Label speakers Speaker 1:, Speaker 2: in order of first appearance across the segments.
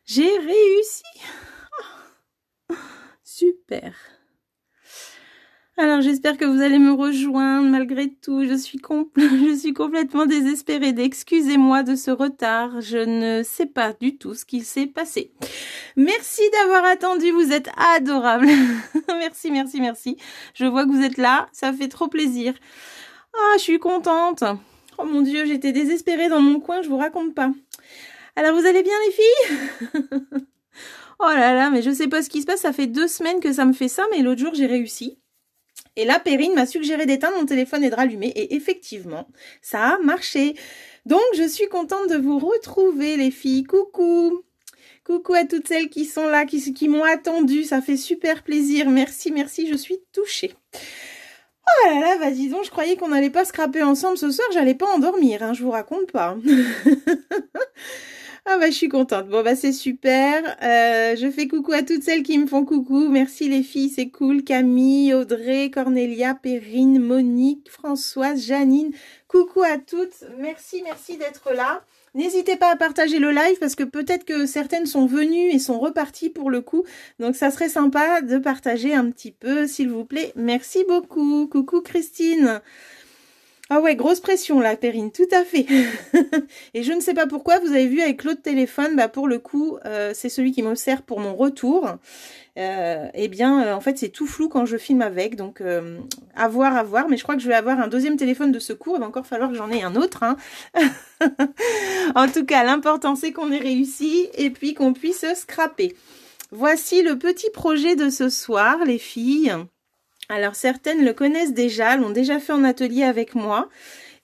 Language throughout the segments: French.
Speaker 1: J'ai réussi. Super. Alors j'espère que vous allez me rejoindre malgré tout. Je suis complètement désespérée. Excusez-moi de ce retard. Je ne sais pas du tout ce qui s'est passé. Merci d'avoir attendu. Vous êtes adorables. Merci, merci, merci. Je vois que vous êtes là. Ça fait trop plaisir. Ah, je suis contente. Oh mon Dieu, j'étais désespérée dans mon coin. Je vous raconte pas. Alors vous allez bien les filles? Oh là là, mais je sais pas ce qui se passe. Ça fait 2 semaines que ça me fait ça, mais l'autre jour j'ai réussi. Et là, Perrine m'a suggéré d'éteindre mon téléphone et de rallumer. Et effectivement, ça a marché. Donc, je suis contente de vous retrouver, les filles. Coucou! Coucou à toutes celles qui sont là, qui m'ont attendue. Ça fait super plaisir. Merci, merci. Je suis touchée. Oh là là, vas-y donc. Je croyais qu'on n'allait pas scraper ensemble ce soir. J'allais pas endormir, hein, je vous raconte pas. Ah bah je suis contente. Bon bah c'est super. Je fais coucou à toutes celles qui me font coucou. Merci les filles, c'est cool. Camille, Audrey, Cornelia, Perrine, Monique, Françoise, Janine. Coucou à toutes. Merci, merci d'être là. N'hésitez pas à partager le live parce que peut-être que certaines sont venues et sont reparties pour le coup. Donc ça serait sympa de partager un petit peu, s'il vous plaît. Merci beaucoup. Coucou Christine. Ah ouais, grosse pression là, Perrine, tout à fait. Et je ne sais pas pourquoi, vous avez vu avec l'autre téléphone, bah pour le coup, c'est celui qui me sert pour mon retour. En fait, c'est tout flou quand je filme avec, donc à voir. Mais je crois que je vais avoir un deuxième téléphone de secours, il va encore falloir que j'en ai un autre. Hein. En tout cas, l'important c'est qu'on ait réussi et puis qu'on puisse scraper. Voici le petit projet de ce soir, les filles. Alors certaines le connaissent déjà, l'ont déjà fait en atelier avec moi.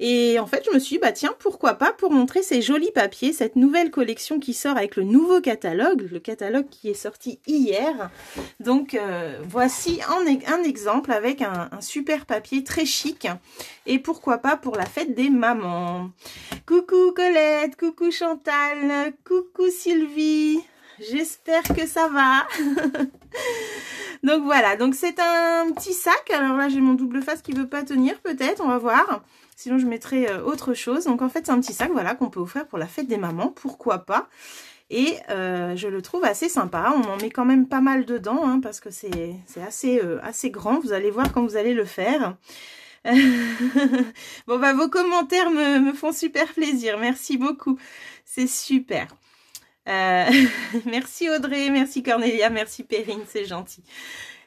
Speaker 1: Et en fait, je me suis dit, bah tiens, pourquoi pas pour montrer ces jolis papiers, cette nouvelle collection qui sort avec le nouveau catalogue, le catalogue qui est sorti hier. Donc voici un exemple avec un super papier très chic. Et pourquoi pas pour la fête des mamans. Coucou Colette, coucou Chantal, coucou Sylvie. J'espère que ça va. Donc voilà, donc c'est un petit sac. Alors là, j'ai mon double face qui veut pas tenir peut-être, on va voir. Sinon, je mettrai autre chose. Donc en fait, c'est un petit sac voilà, qu'on peut offrir pour la fête des mamans, pourquoi pas. Et je le trouve assez sympa. On en met quand même pas mal dedans hein, parce que c'est assez grand. Vous allez voir quand vous allez le faire. Bon, bah vos commentaires me font super plaisir. Merci beaucoup. C'est super. Merci Audrey, merci Cornelia, merci Perrine, c'est gentil.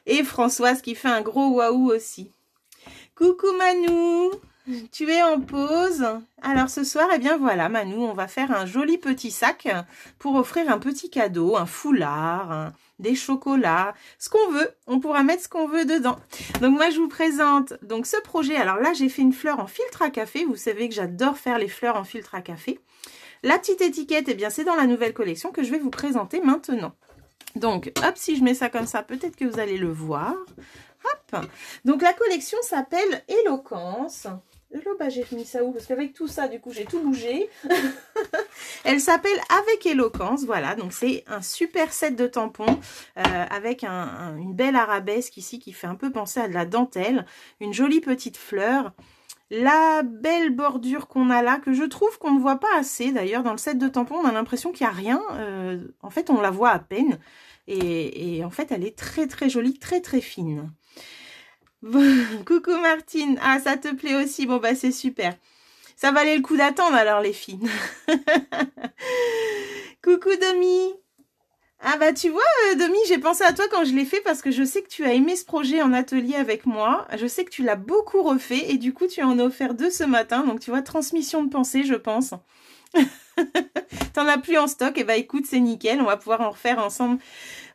Speaker 1: Et Françoise qui fait un gros waouh aussi. Coucou Manou, tu es en pause. Alors ce soir, eh bien voilà Manou, on va faire un joli petit sac pour offrir un petit cadeau, un foulard, des chocolats, ce qu'on veut. On pourra mettre ce qu'on veut dedans. Donc moi je vous présente donc ce projet. Alors là j'ai fait une fleur en filtre à café. Vous savez que j'adore faire les fleurs en filtre à café. La petite étiquette, eh bien, c'est dans la nouvelle collection que je vais vous présenter maintenant. Donc, hop, si je mets ça comme ça, peut-être que vous allez le voir. Hop. Donc, la collection s'appelle Éloquence. Bah, j'ai mis ça où? Parce qu'avec tout ça, du coup, j'ai tout bougé. Elle s'appelle Avec Éloquence. Voilà, donc c'est un super set de tampons avec une belle arabesque ici qui fait un peu penser à de la dentelle. Une jolie petite fleur. La belle bordure qu'on a là, que je trouve qu'on ne voit pas assez. D'ailleurs, dans le set de tampons, on a l'impression qu'il n'y a rien. En fait, on la voit à peine. Et en fait, elle est très très jolie, très très fine. Bon, coucou Martine. Ah, ça te plaît aussi? Bon, bah c'est super. Ça valait le coup d'attendre alors, les filles. Coucou Domi. Ah bah tu vois Domi, j'ai pensé à toi quand je l'ai fait parce que je sais que tu as aimé ce projet en atelier avec moi. Je sais que tu l'as beaucoup refait et du coup tu en as offert 2 ce matin. Donc tu vois, transmission de pensée je pense. T'en as plus en stock, et bah écoute c'est nickel, on va pouvoir en refaire ensemble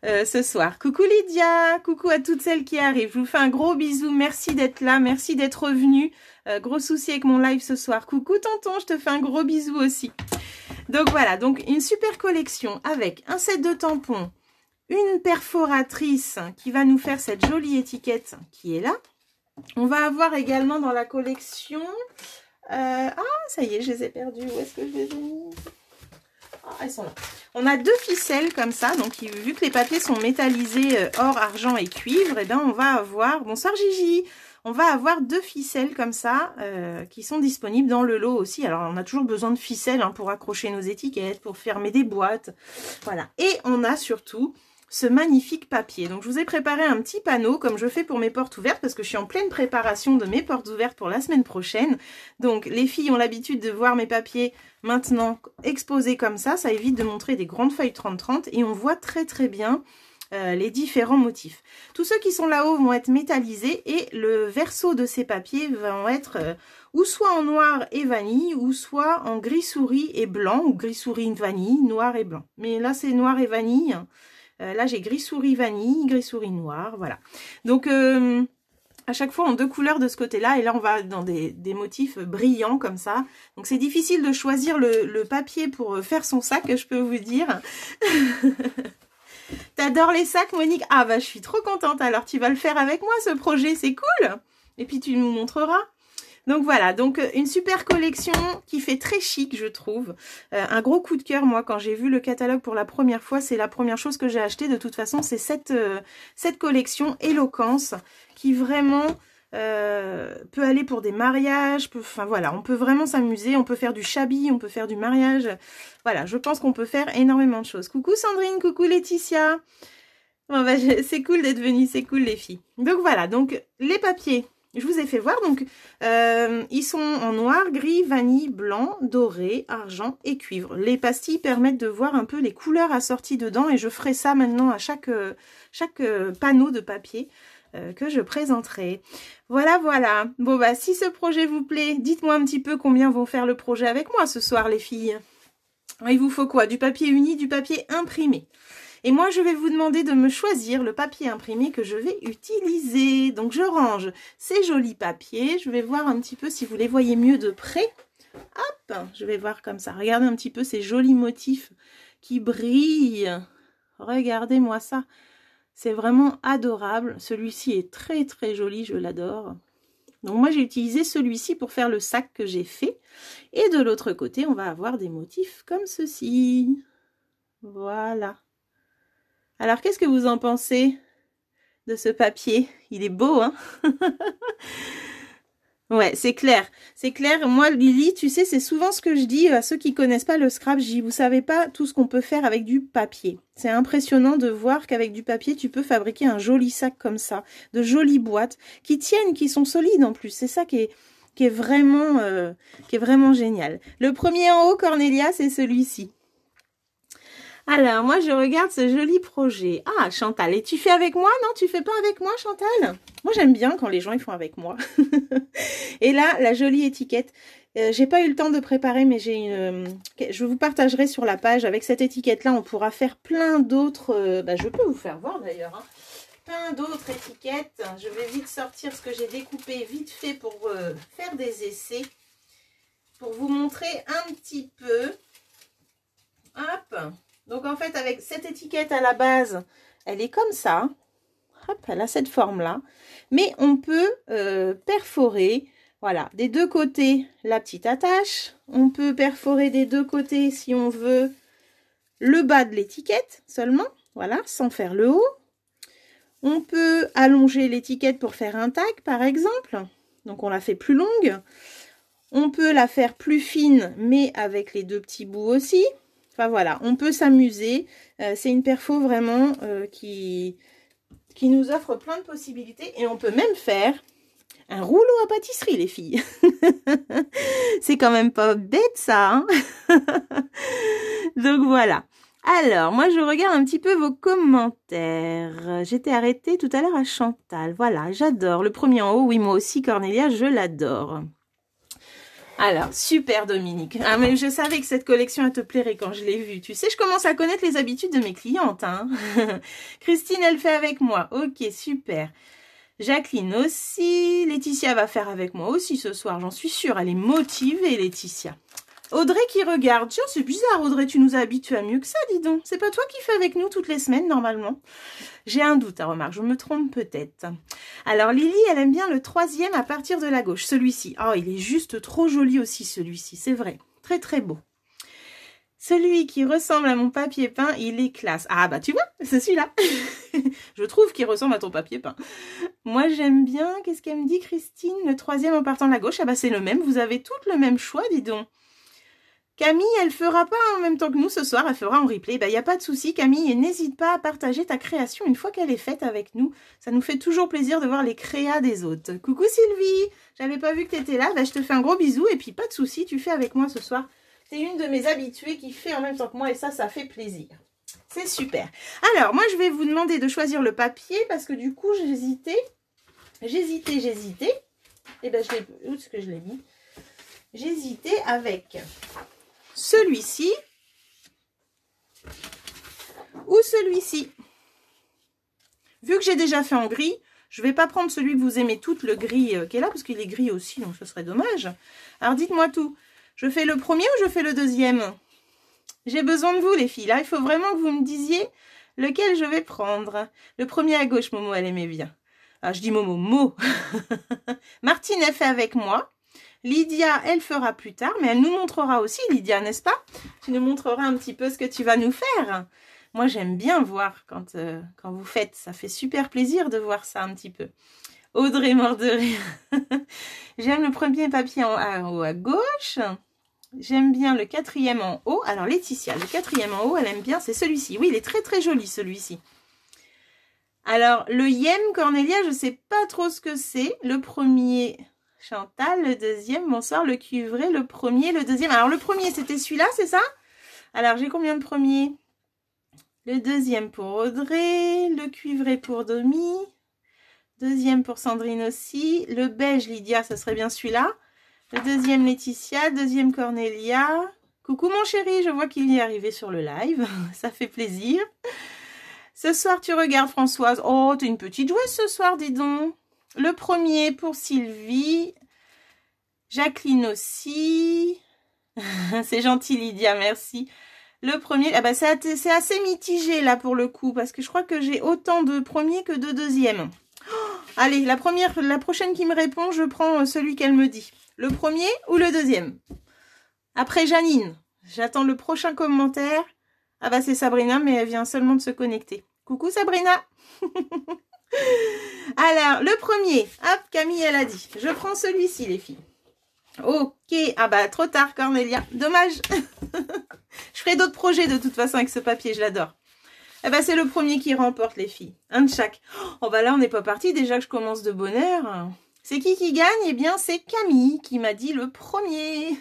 Speaker 1: ce soir. Coucou Lydia, coucou à toutes celles qui arrivent. Je vous fais un gros bisou, merci d'être là, merci d'être revenu. Gros souci avec mon live ce soir. Coucou tonton, je te fais un gros bisou aussi. Donc voilà, donc une super collection avec un set de tampons, une perforatrice qui va nous faire cette jolie étiquette qui est là. On va avoir également dans la collection... ah, ça y est, je les ai perdues. Où est-ce que je les ai mis? Ah, elles sont là. On a 2 ficelles comme ça, donc vu que les papiers sont métallisés or, argent et cuivre, et bien on va avoir... Bonsoir Gigi. on va avoir 2 ficelles comme ça qui sont disponibles dans le lot aussi. Alors on a toujours besoin de ficelles hein, pour accrocher nos étiquettes, pour fermer des boîtes. Voilà. Et on a surtout ce magnifique papier. Donc je vous ai préparé un petit panneau comme je fais pour mes portes ouvertes parce que je suis en pleine préparation de mes portes ouvertes pour la semaine prochaine. Donc les filles ont l'habitude de voir mes papiers maintenant exposés comme ça évite de montrer des grandes feuilles 30-30 et on voit très très bien les différents motifs. Tous ceux qui sont là-haut vont être métallisés et le verso de ces papiers vont être ou soit en noir et vanille ou soit en gris souris et blanc ou gris souris vanille, noir et blanc. Mais là c'est noir et vanille. Là, j'ai gris souris vanille, gris souris noir, voilà. Donc, à chaque fois en 2 couleurs de ce côté-là. Et là, on va dans des motifs brillants comme ça. Donc, c'est difficile de choisir le papier pour faire son sac, je peux vous dire. T'adores les sacs, Monique? Ah, bah, je suis trop contente. Alors, tu vas le faire avec moi, ce projet, c'est cool. Et puis, tu nous montreras. Donc voilà, donc une super collection qui fait très chic, je trouve. Un gros coup de cœur, moi, quand j'ai vu le catalogue pour la première fois, c'est la première chose que j'ai acheté. De toute façon, c'est cette collection Éloquence qui vraiment peut aller pour des mariages. Enfin voilà, on peut vraiment s'amuser, on peut faire du shabby, on peut faire du mariage. Voilà, je pense qu'on peut faire énormément de choses. Coucou Sandrine, coucou Laetitia. Bon, bah, c'est cool d'être venue, c'est cool les filles. Donc voilà, donc les papiers. Je vous ai fait voir, donc ils sont en noir, gris, vanille, blanc, doré, argent et cuivre. Les pastilles permettent de voir un peu les couleurs assorties dedans et je ferai ça maintenant à chaque panneau de papier que je présenterai. Voilà, voilà. Bon, bah si ce projet vous plaît, dites-moi un petit peu combien vont faire le projet avec moi ce soir, les filles. Il vous faut quoi? Du papier uni, du papier imprimé. Et moi, je vais vous demander de me choisir le papier imprimé que je vais utiliser. Donc, je range ces jolis papiers. Je vais voir un petit peu si vous les voyez mieux de près. Hop, je vais voir comme ça. Regardez un petit peu ces jolis motifs qui brillent. Regardez-moi ça. C'est vraiment adorable. Celui-ci est très, très joli. Je l'adore. Donc, moi, j'ai utilisé celui-ci pour faire le sac que j'ai fait. Et de l'autre côté, on va avoir des motifs comme ceci. Voilà. Alors, qu'est-ce que vous en pensez de ce papier? Il est beau, hein? Ouais, c'est clair. C'est clair. Moi, Lily, tu sais, c'est souvent ce que je dis à ceux qui connaissent pas le scrap. Je dis, vous savez pas tout ce qu'on peut faire avec du papier. C'est impressionnant de voir qu'avec du papier, tu peux fabriquer un joli sac comme ça, de jolies boîtes qui tiennent, qui sont solides en plus. C'est ça qui est vraiment génial. Le premier en haut, Cornelia, c'est celui-ci. Alors, moi, je regarde ce joli projet. Ah, Chantal, et tu fais avec moi? Non, tu fais pas avec moi, Chantal? Moi, j'aime bien quand les gens, ils font avec moi. Et là, la jolie étiquette. J'ai pas eu le temps de préparer, mais j'ai une... je vous partagerai sur la page. Avec cette étiquette-là, on pourra faire plein d'autres... je peux vous faire voir, d'ailleurs. Hein. Plein d'autres étiquettes. Je vais vite sortir ce que j'ai découpé vite fait pour faire des essais. Pour vous montrer un petit peu. Hop. Donc, en fait, avec cette étiquette à la base, elle est comme ça. Hop, elle a cette forme-là. Mais on peut perforer, voilà, des 2 côtés, la petite attache. On peut perforer des 2 côtés, si on veut, le bas de l'étiquette seulement. Voilà, sans faire le haut. On peut allonger l'étiquette pour faire un tag, par exemple. Donc, on la fait plus longue. On peut la faire plus fine, mais avec les 2 petits bouts aussi. Enfin voilà, on peut s'amuser. C'est une perfo vraiment qui nous offre plein de possibilités. Et on peut même faire un rouleau à pâtisserie, les filles. C'est quand même pas bête ça. Hein. Donc voilà. Alors, moi je regarde un petit peu vos commentaires. J'étais arrêtée tout à l'heure à Chantal. Voilà, j'adore. Le premier en haut, oui moi aussi Cornelia, je l'adore. Alors, super Dominique. Ah, mais je savais que cette collection, elle te plairait quand je l'ai vue. Tu sais, je commence à connaître les habitudes de mes clientes. Hein. Christine, elle fait avec moi. Ok, super. Jacqueline aussi. Laetitia va faire avec moi aussi ce soir, j'en suis sûre. Elle est motivée, Laetitia. Audrey qui regarde. Tiens, c'est bizarre, Audrey, tu nous as habitués à mieux que ça, dis donc. C'est pas toi qui fais avec nous toutes les semaines, normalement. J'ai un doute, hein, remarque, je me trompe peut-être. Alors, Lily, elle aime bien le 3e à partir de la gauche, celui-ci. Oh, il est juste trop joli aussi, celui-ci, c'est vrai. Très, très beau. Celui qui ressemble à mon papier peint, il est classe. Ah, bah, tu vois, c'est celui-là. Je trouve qu'il ressemble à ton papier peint. Moi, j'aime bien. Qu'est-ce qu'elle me dit, Christine? Le troisième en partant de la gauche. Ah bah, c'est le même. Vous avez toutes le même choix, dis donc. Camille, elle fera pas en même temps que nous ce soir, elle fera en replay. Il n'y a pas de souci, Camille, et n'hésite pas à partager ta création une fois qu'elle est faite avec nous. Ça nous fait toujours plaisir de voir les créas des autres. Coucou Sylvie, j'avais pas vu que tu étais là. Je te fais un gros bisou et puis pas de souci, tu fais avec moi ce soir. C'est une de mes habituées qui fait en même temps que moi et ça fait plaisir. C'est super. Alors, moi, je vais vous demander de choisir le papier parce que du coup, j'hésitais. Et ben, où est-ce que je l'ai mis? J'hésitais avec celui-ci ou celui-ci. Vu que j'ai déjà fait en gris, je ne vais pas prendre celui que vous aimez tout, le gris qui est là, parce qu'il est gris aussi, donc ce serait dommage. Alors dites-moi tout, je fais le premier ou je fais le deuxième? J'ai besoin de vous les filles, là il faut vraiment que vous me disiez lequel je vais prendre. Le premier à gauche, Momo, elle aimait bien. Ah, je dis Momo, Mo. Martine, elle fait avec moi. Lydia, elle fera plus tard, mais elle nous montrera aussi, Lydia, n'est-ce pas? Tu nous montreras un petit peu ce que tu vas nous faire. Moi, j'aime bien voir quand vous faites. Ça fait super plaisir de voir ça un petit peu. Audrey, mort de rire. J'aime le premier papier en haut à gauche. J'aime bien le quatrième en haut. Alors, Laetitia, le quatrième en haut, elle aime bien, c'est celui-ci. Oui, il est très, très joli, celui-ci. Alors, le Yem, Cornelia, je ne sais pas trop ce que c'est. Le premier... Chantal, le deuxième, bonsoir, le cuivré, le premier, le deuxième. Alors, le premier, c'était celui-là, c'est ça? Alors, j'ai combien de premiers? Le deuxième pour Audrey, le cuivré pour Domi, deuxième pour Sandrine aussi, le beige, Lydia, ce serait bien celui-là. Le deuxième, Laetitia, deuxième, Cornelia. Coucou, mon chéri, je vois qu'il est arrivé sur le live, ça fait plaisir. Ce soir, tu regardes, Françoise. Oh, t'es une petite joueuse ce soir, dis donc. Le premier pour Sylvie. Jacqueline aussi. C'est gentil, Lydia, merci. Le premier, ah bah c'est assez mitigé là pour le coup, parce que je crois que j'ai autant de premiers que de deuxièmes. Oh, allez, la prochaine qui me répond, je prends celui qu'elle me dit. Le premier ou le deuxième? Après Janine, j'attends le prochain commentaire. Ah bah c'est Sabrina, mais elle vient seulement de se connecter. Coucou Sabrina. Alors, le premier, hop, Camille, elle a dit. Je prends celui-ci, les filles. Ok, ah bah, trop tard, Cornelia. Dommage. Je ferai d'autres projets, de toute façon, avec ce papier, je l'adore. Eh bah, c'est le premier qui remporte, les filles. Un de chaque. Oh, bah là, on n'est pas parti, déjà que je commence de bonne heure. C'est qui gagne? Eh bien, c'est Camille qui m'a dit le premier.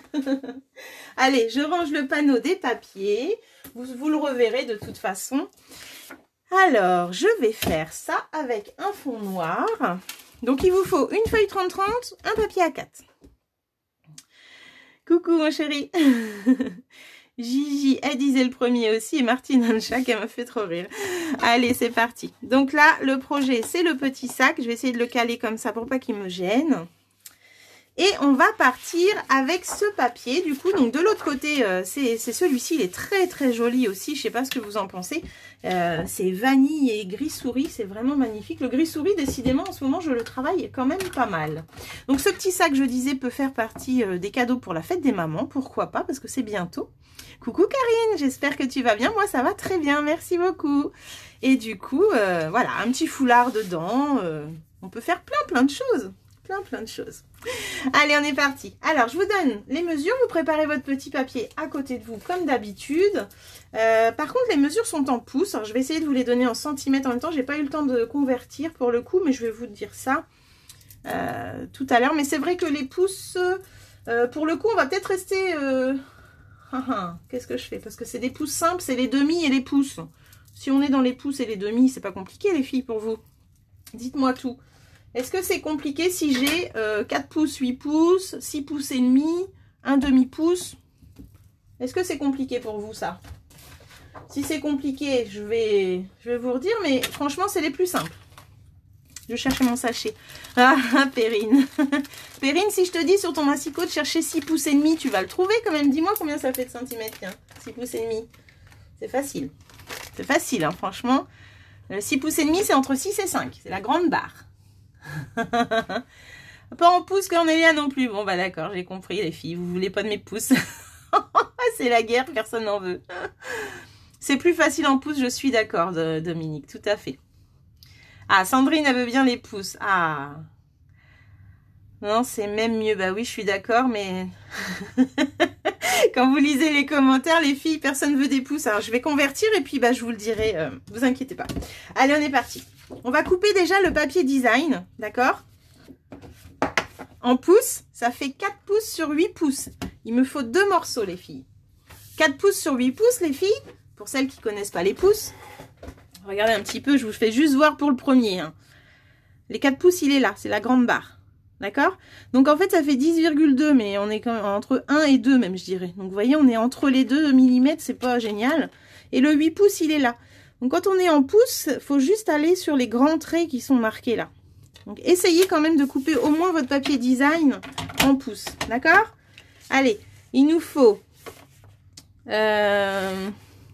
Speaker 1: Allez, je range le panneau des papiers. Vous le reverrez de toute façon. Alors, je vais faire ça avec un fond noir. Donc, il vous faut une feuille 30-30, un papier A4. Coucou, mon chéri. Gigi, elle disait le premier aussi. Et Martine Hanchak, elle m'a fait trop rire. Allez, c'est parti. Donc là, le projet, c'est le petit sac. Je vais essayer de le caler comme ça pour pas qu'il me gêne. Et on va partir avec ce papier. Du coup, donc de l'autre côté, c'est celui-ci. Il est très très joli aussi. Je sais pas ce que vous en pensez. C'est vanille et gris souris. C'est vraiment magnifique. Le gris souris, décidément, en ce moment, je le travaille quand même pas mal. Donc ce petit sac, je disais, peut faire partie des cadeaux pour la fête des mamans. Pourquoi pas? Parce que c'est bientôt. Coucou Karine, j'espère que tu vas bien. Moi, ça va très bien. Merci beaucoup. Et du coup, voilà, un petit foulard dedans. On peut faire plein de choses. Plein de choses. Allez, on est parti. Alors, je vous donne les mesures. Vous préparez votre petit papier à côté de vous, comme d'habitude. Par contre, les mesures sont en pouces. Alors, je vais essayer de vous les donner en centimètres en même temps. J'ai pas eu le temps de convertir pour le coup, mais je vais vous dire ça tout à l'heure. Mais c'est vrai que les pouces, pour le coup, on va peut-être rester... Qu'est-ce que je fais? Parce que c'est des pouces simples, c'est les demi et les pouces. Si on est dans les pouces et les demi, c'est pas compliqué, les filles, pour vous. Dites-moi tout. Est-ce que c'est compliqué si j'ai 4 pouces, 8 pouces, 6 pouces et demi, un demi-pouce? Est-ce que c'est compliqué pour vous, ça? Si c'est compliqué, je vais vous redire, mais franchement, c'est les plus simples. Je cherchais mon sachet. Ah, Perrine. Perrine, si je te dis sur ton massicot de chercher 6 pouces et demi, tu vas le trouver quand même. Dis-moi combien ça fait de centimètres, tiens. 6 pouces et demi. C'est facile. C'est facile, hein, franchement. 6 pouces et demi, c'est entre 6 et 5. C'est la grande barre. Pas en pouces, Cornelia non plus. Bon, bah d'accord, j'ai compris, les filles. Vous voulez pas de mes pouces. C'est la guerre, personne n'en veut. C'est plus facile en pouces, je suis d'accord, Dominique, tout à fait. Ah, Sandrine, elle veut bien les pouces. Ah. Non, c'est même mieux. Bah oui, je suis d'accord, mais... Quand vous lisez les commentaires, les filles, personne veut des pouces. Alors, je vais convertir et puis bah, je vous le dirai. Vous inquiétez pas. Allez, on est parti. On va couper déjà le papier design, d'accord? En pouces, ça fait 4 pouces sur 8 pouces. Il me faut 2 morceaux, les filles. 4 pouces sur 8 pouces, les filles. Pour celles qui ne connaissent pas les pouces. Regardez un petit peu, je vous fais juste voir pour le premier. Hein. Les 4 pouces, il est là, c'est la grande barre. D'accord? Donc en fait, ça fait 10,2, mais on est quand même entre 1 et 2 même, je dirais. Donc vous voyez, on est entre les 2 mm, c'est pas génial. Et le 8 pouces, il est là. Donc quand on est en pouces, il faut juste aller sur les grands traits qui sont marqués là. Donc essayez quand même de couper au moins votre papier design en pouces. D'accord? Allez, il nous faut...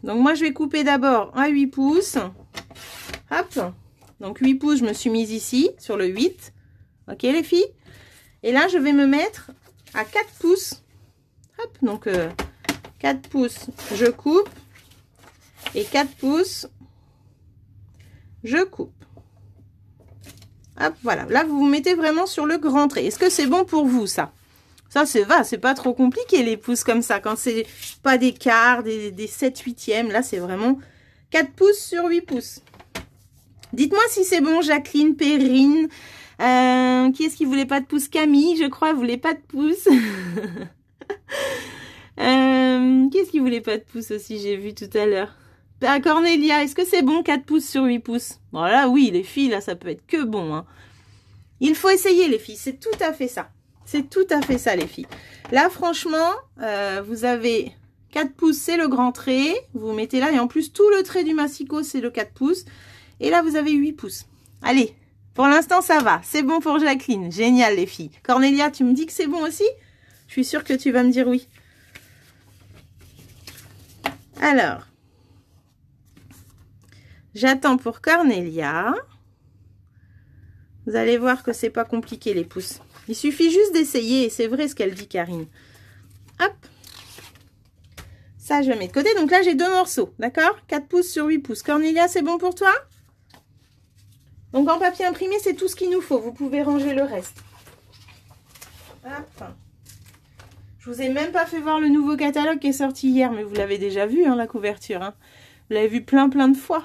Speaker 1: Donc moi, je vais couper d'abord à 8 pouces. Hop. Donc 8 pouces, je me suis mise ici, sur le 8. Ok les filles? Et là, je vais me mettre à 4 pouces. Hop, donc 4 pouces, je coupe. Et 4 pouces, je coupe. Hop, voilà. Là, vous vous mettez vraiment sur le grand trait. Est-ce que c'est bon pour vous, ça? Ça, c'est pas trop compliqué, les pouces comme ça. Quand c'est pas des quarts, des 7/8e. Là, c'est vraiment 4 pouces sur 8 pouces. Dites-moi si c'est bon, Jacqueline, Perrine. Qui est-ce qui voulait pas de pouce? Camille, je crois, voulait pas de pouce. Qui est-ce qui voulait pas de pouce aussi? J'ai vu tout à l'heure. Cornelia, est-ce que c'est bon 4 pouces sur 8 pouces? Voilà, oui, les filles, là, ça peut être que bon. Hein. Il faut essayer, les filles. C'est tout à fait ça. C'est tout à fait ça, les filles. Là, franchement, vous avez 4 pouces, c'est le grand trait. Vous mettez là. Et en plus, tout le trait du massicot, c'est le 4 pouces. Et là, vous avez 8 pouces. Allez. Pour l'instant, ça va. C'est bon pour Jacqueline. Génial, les filles. Cornelia, tu me dis que c'est bon aussi? Je suis sûre que tu vas me dire oui. Alors, j'attends pour Cornelia. Vous allez voir que c'est pas compliqué, les pouces. Il suffit juste d'essayer. Et c'est vrai ce qu'elle dit, Karine. Hop. Ça, je mets de côté. Donc là, j'ai 2 morceaux. D'accord? 4 pouces sur 8 pouces. Cornelia, c'est bon pour toi? Donc en papier imprimé, c'est tout ce qu'il nous faut. Vous pouvez ranger le reste. Hop. Je vous ai même pas fait voir le nouveau catalogue qui est sorti hier, mais vous l'avez déjà vu, hein, la couverture. Hein. Vous l'avez vu plein de fois.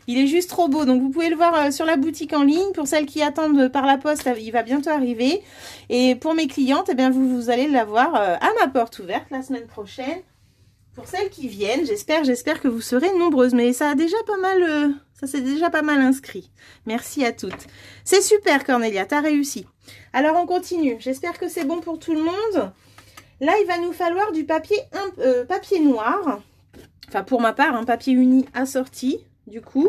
Speaker 1: Il est juste trop beau. Donc vous pouvez le voir sur la boutique en ligne. Pour celles qui attendent par la poste, il va bientôt arriver. Et pour mes clientes, eh bien, vous allez l'avoir à ma porte ouverte la semaine prochaine. Pour celles qui viennent, j'espère que vous serez nombreuses. Mais ça a déjà pas mal, ça s'est déjà pas mal inscrit. Merci à toutes. C'est super, Cornelia, t'as réussi. Alors, on continue. J'espère que c'est bon pour tout le monde. Là, il va nous falloir du papier, papier noir. Enfin, pour ma part, un papier uni assorti, du coup.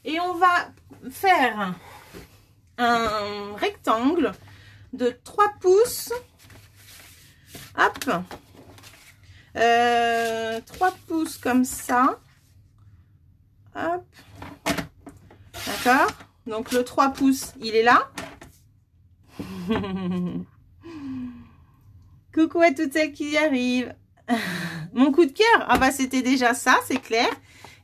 Speaker 1: Et on va faire un rectangle de 3 pouces. Hop. 3 pouces comme ça. Hop. D'accord. Donc le 3 pouces, il est là. Coucou à toutes celles qui y arrivent. Mon coup de cœur, ah bah c'était déjà ça, c'est clair.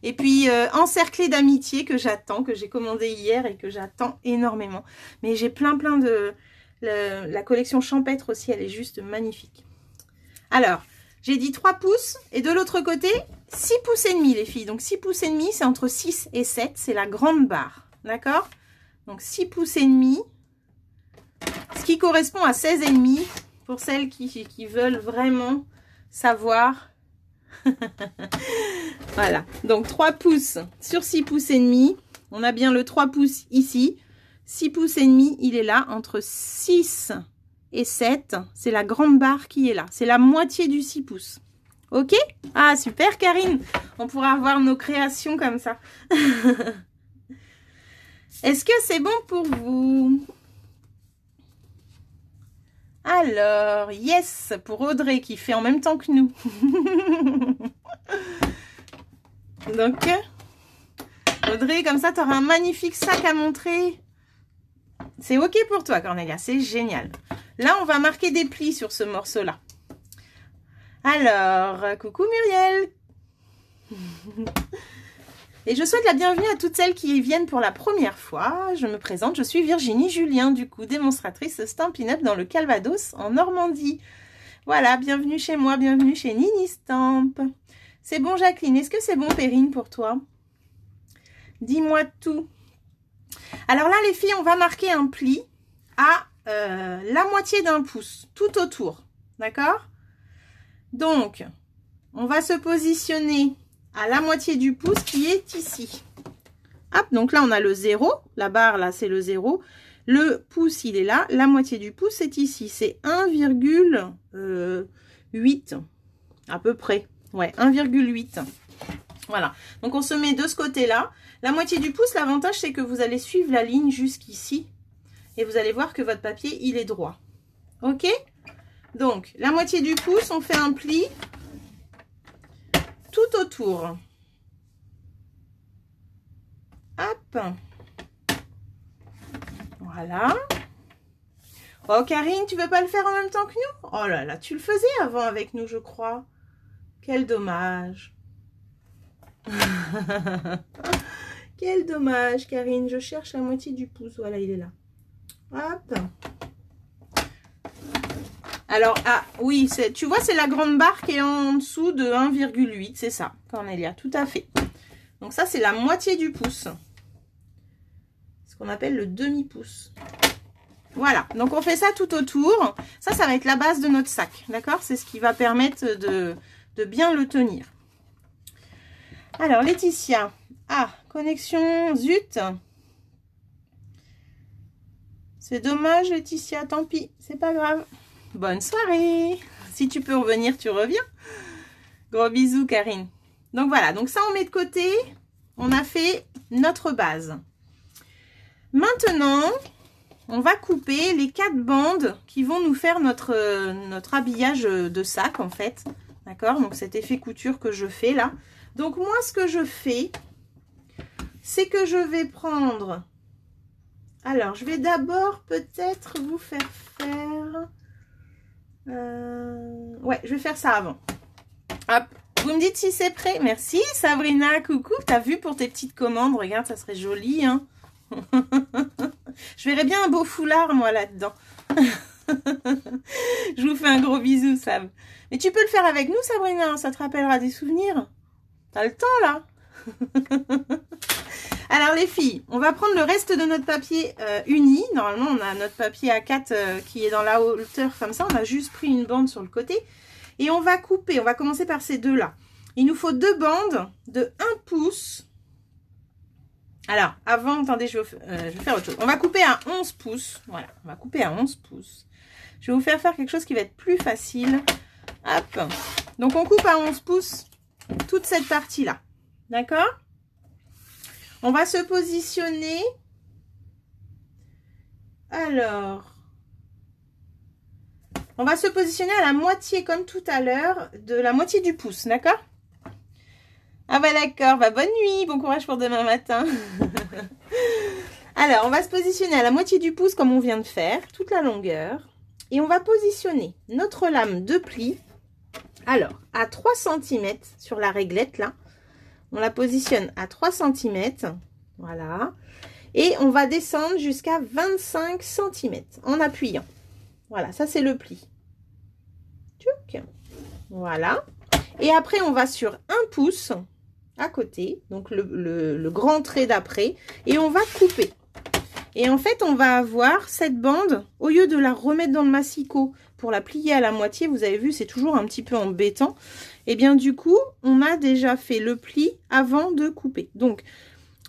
Speaker 1: Et puis encerclé d'amitié que j'attends, que j'ai commandé hier et que j'attends énormément. Mais j'ai plein de... La collection champêtre aussi, elle est juste magnifique. Alors... J'ai dit 3 pouces et de l'autre côté, 6 pouces et demi les filles. Donc 6 pouces et demi, c'est entre 6 et 7, c'est la grande barre. D'accord? Donc 6 pouces et demi, ce qui correspond à 16 et demi pour celles qui veulent vraiment savoir. Voilà, donc 3 pouces sur 6 pouces et demi. On a bien le 3 pouces ici. 6 pouces et demi, il est là entre 6 et 7, c'est la grande barre qui est là. C'est la moitié du 6 pouces. Ok? Ah, super, Karine. On pourra avoir nos créations comme ça. Est-ce que c'est bon pour vous? Alors, yes, pour Audrey qui fait en même temps que nous. Donc, Audrey, comme ça, tu auras un magnifique sac à montrer. C'est ok pour toi, Cornelia, c'est génial. Là, on va marquer des plis sur ce morceau-là. Alors, coucou Muriel. Et je souhaite la bienvenue à toutes celles qui y viennent pour la première fois. Je me présente, je suis Virginie Julien, du coup, démonstratrice Stampin' Up dans le Calvados, en Normandie. Voilà, bienvenue chez moi, bienvenue chez Nini Stamp. C'est bon, Jacqueline, est-ce que c'est bon, Perrine, pour toi? Dis-moi tout. Alors là, les filles, on va marquer un pli à la moitié d'un pouce, tout autour, d'accord? Donc, on va se positionner à la moitié du pouce qui est ici. Hop, donc là, on a le 0. La barre, là, c'est le 0. Le pouce, il est là. La moitié du pouce est ici. C'est 1,8 à peu près. Ouais, 1,8. Voilà. Donc, on se met de ce côté-là. La moitié du pouce, l'avantage, c'est que vous allez suivre la ligne jusqu'ici. Et vous allez voir que votre papier, il est droit. OK? Donc, la moitié du pouce, on fait un pli tout autour. Hop. Voilà. Oh, Karine, tu veux pas le faire en même temps que nous? Oh là là, tu le faisais avant avec nous, je crois. Quel dommage. Quel dommage, Karine. Je cherche la moitié du pouce. Voilà, il est là. Hop. Alors, ah oui, tu vois, c'est la grande barre qui est en dessous de 1,8. C'est ça, Cornelia, tout à fait. Donc ça, c'est la moitié du pouce. Ce qu'on appelle le demi-pouce. Voilà, donc on fait ça tout autour. Ça va être la base de notre sac, d'accord? C'est ce qui va permettre de bien le tenir. Alors, Laetitia. Ah, connexion, zut. C'est dommage, Laetitia, tant pis, c'est pas grave. Bonne soirée. Si tu peux revenir, tu reviens. Gros bisous, Karine. Donc voilà, donc ça on met de côté. On a fait notre base. Maintenant, on va couper les 4 bandes qui vont nous faire notre habillage de sac en fait. D'accord? Donc cet effet couture que je fais là. Donc moi, ce que je fais, c'est que je vais prendre... Alors, je vais d'abord peut-être vous faire faire... Ouais, je vais faire ça avant. Hop, vous me dites si c'est prêt. Merci Sabrina, coucou. T'as vu pour tes petites commandes, regarde, ça serait joli, hein. Je verrais bien un beau foulard, moi, là-dedans. Je vous fais un gros bisou, Sab. Mais tu peux le faire avec nous, Sabrina, ça te rappellera des souvenirs. T'as le temps, là. Alors, les filles, on va prendre le reste de notre papier uni. Normalement, on a notre papier A4 qui est dans la hauteur comme ça. On a juste pris une bande sur le côté. Et on va couper. On va commencer par ces deux-là. Il nous faut 2 bandes de 1 pouce. Alors, avant, attendez, je vais faire autre chose. On va couper à 11 pouces. Voilà, on va couper à 11 pouces. Je vais vous faire quelque chose qui va être plus facile. Hop. Donc, on coupe à 11 pouces toute cette partie-là. D'accord? On va se positionner. Alors, on va se positionner à la moitié, comme tout à l'heure, de la moitié du pouce, d'accord? Ah bah d'accord, bah bonne nuit, bon courage pour demain matin. Alors, on va se positionner à la moitié du pouce, comme on vient de faire, toute la longueur. Et on va positionner notre lame de pli, alors, à 3 cm sur la réglette, là. On la positionne à 3 cm, voilà. Et on va descendre jusqu'à 25 cm en appuyant. Voilà, ça c'est le pli. Tchouc. Voilà. Et après, on va sur 1 pouce à côté, donc le grand trait d'après, et on va couper. Et en fait, on va avoir cette bande, au lieu de la remettre dans le massicot pour la plier à la moitié, vous avez vu, c'est toujours un petit peu embêtant. Et bien du coup, on a déjà fait le pli avant de couper. Donc,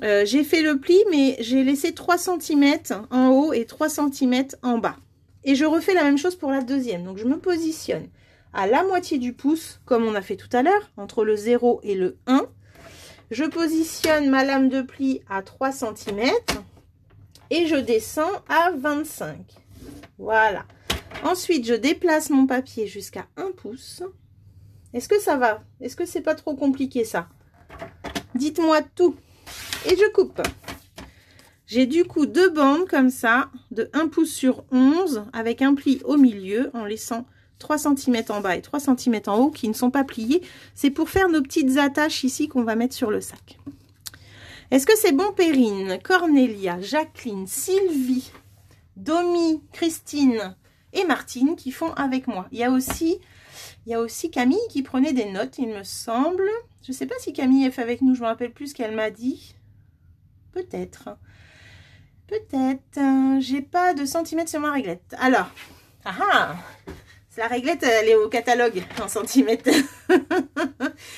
Speaker 1: j'ai fait le pli, mais j'ai laissé 3 cm en haut et 3 cm en bas. Et je refais la même chose pour la deuxième. Donc, je me positionne à la moitié du pouce, comme on a fait tout à l'heure, entre le 0 et le 1. Je positionne ma lame de pli à 3 cm et je descends à 25. Voilà. Ensuite, je déplace mon papier jusqu'à 1 pouce. Est-ce que ça va? Est-ce que c'est pas trop compliqué, ça? Dites-moi tout. Et je coupe. J'ai du coup 2 bandes comme ça, de 1 pouce sur 11, avec un pli au milieu, en laissant 3 cm en bas et 3 cm en haut qui ne sont pas pliés. C'est pour faire nos petites attaches ici qu'on va mettre sur le sac. Est-ce que c'est bon, Perrine, Cornelia, Jacqueline, Sylvie, Domi, Christine et Martine qui font avec moi? Il y a aussi Camille qui prenait des notes, il me semble. Je ne sais pas si Camille est fait avec nous, je ne me rappelle plus ce qu'elle m'a dit. Peut-être. Peut-être. J'ai pas de centimètres sur ma réglette. Alors, la réglette, elle est au catalogue en centimètres.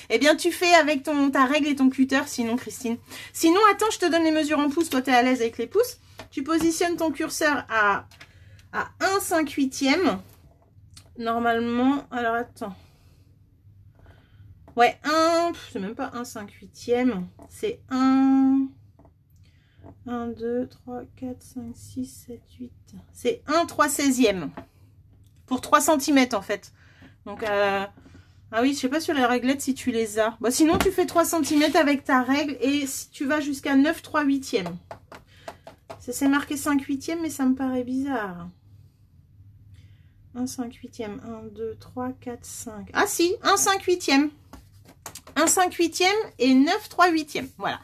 Speaker 1: Eh bien, tu fais avec ta règle et ton cutter, sinon, Christine. Sinon, attends, je te donne les mesures en pouces. Toi, tu es à l'aise avec les pouces. Tu positionnes ton curseur à 1/5/8. Normalement, alors attends. Ouais, c'est même pas 1/5/8. C'est 1, 2, 3, 4, 5, 6, 7, 8. C'est 1/3/16. Pour 3 cm en fait. Donc, ah oui, je sais pas sur les réglettes si tu les as. Bon, sinon, tu fais 3 cm avec ta règle et si tu vas jusqu'à 9/3/8. C'est marqué 5/8, mais ça me paraît bizarre. 1/5/8. 1, 2, 3, 4, 5. Ah si, 1/5/8. 1/5/8 et 9/3/8. Voilà.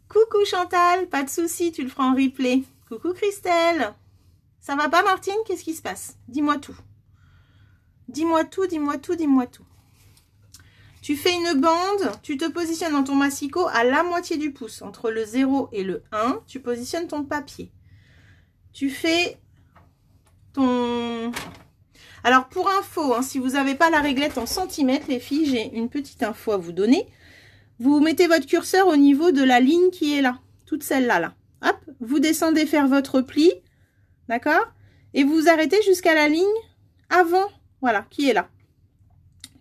Speaker 1: Coucou Chantal, pas de souci, tu le feras en replay. Coucou Christelle. Ça va pas Martine? Qu'est-ce qui se passe? Dis-moi tout. Dis-moi tout, dis-moi tout, dis-moi tout. Tu fais une bande, tu te positionnes dans ton massicot à la moitié du pouce. Entre le 0 et le 1, tu positionnes ton papier. Tu fais ton... Alors pour info, hein, si vous n'avez pas la réglette en centimètres, les filles, j'ai une petite info à vous donner. Vous mettez votre curseur au niveau de la ligne qui est là. Toute celle-là, là. Hop, vous descendez faire votre pli. D'accord? Et vous vous arrêtez jusqu'à la ligne avant, voilà, qui est là.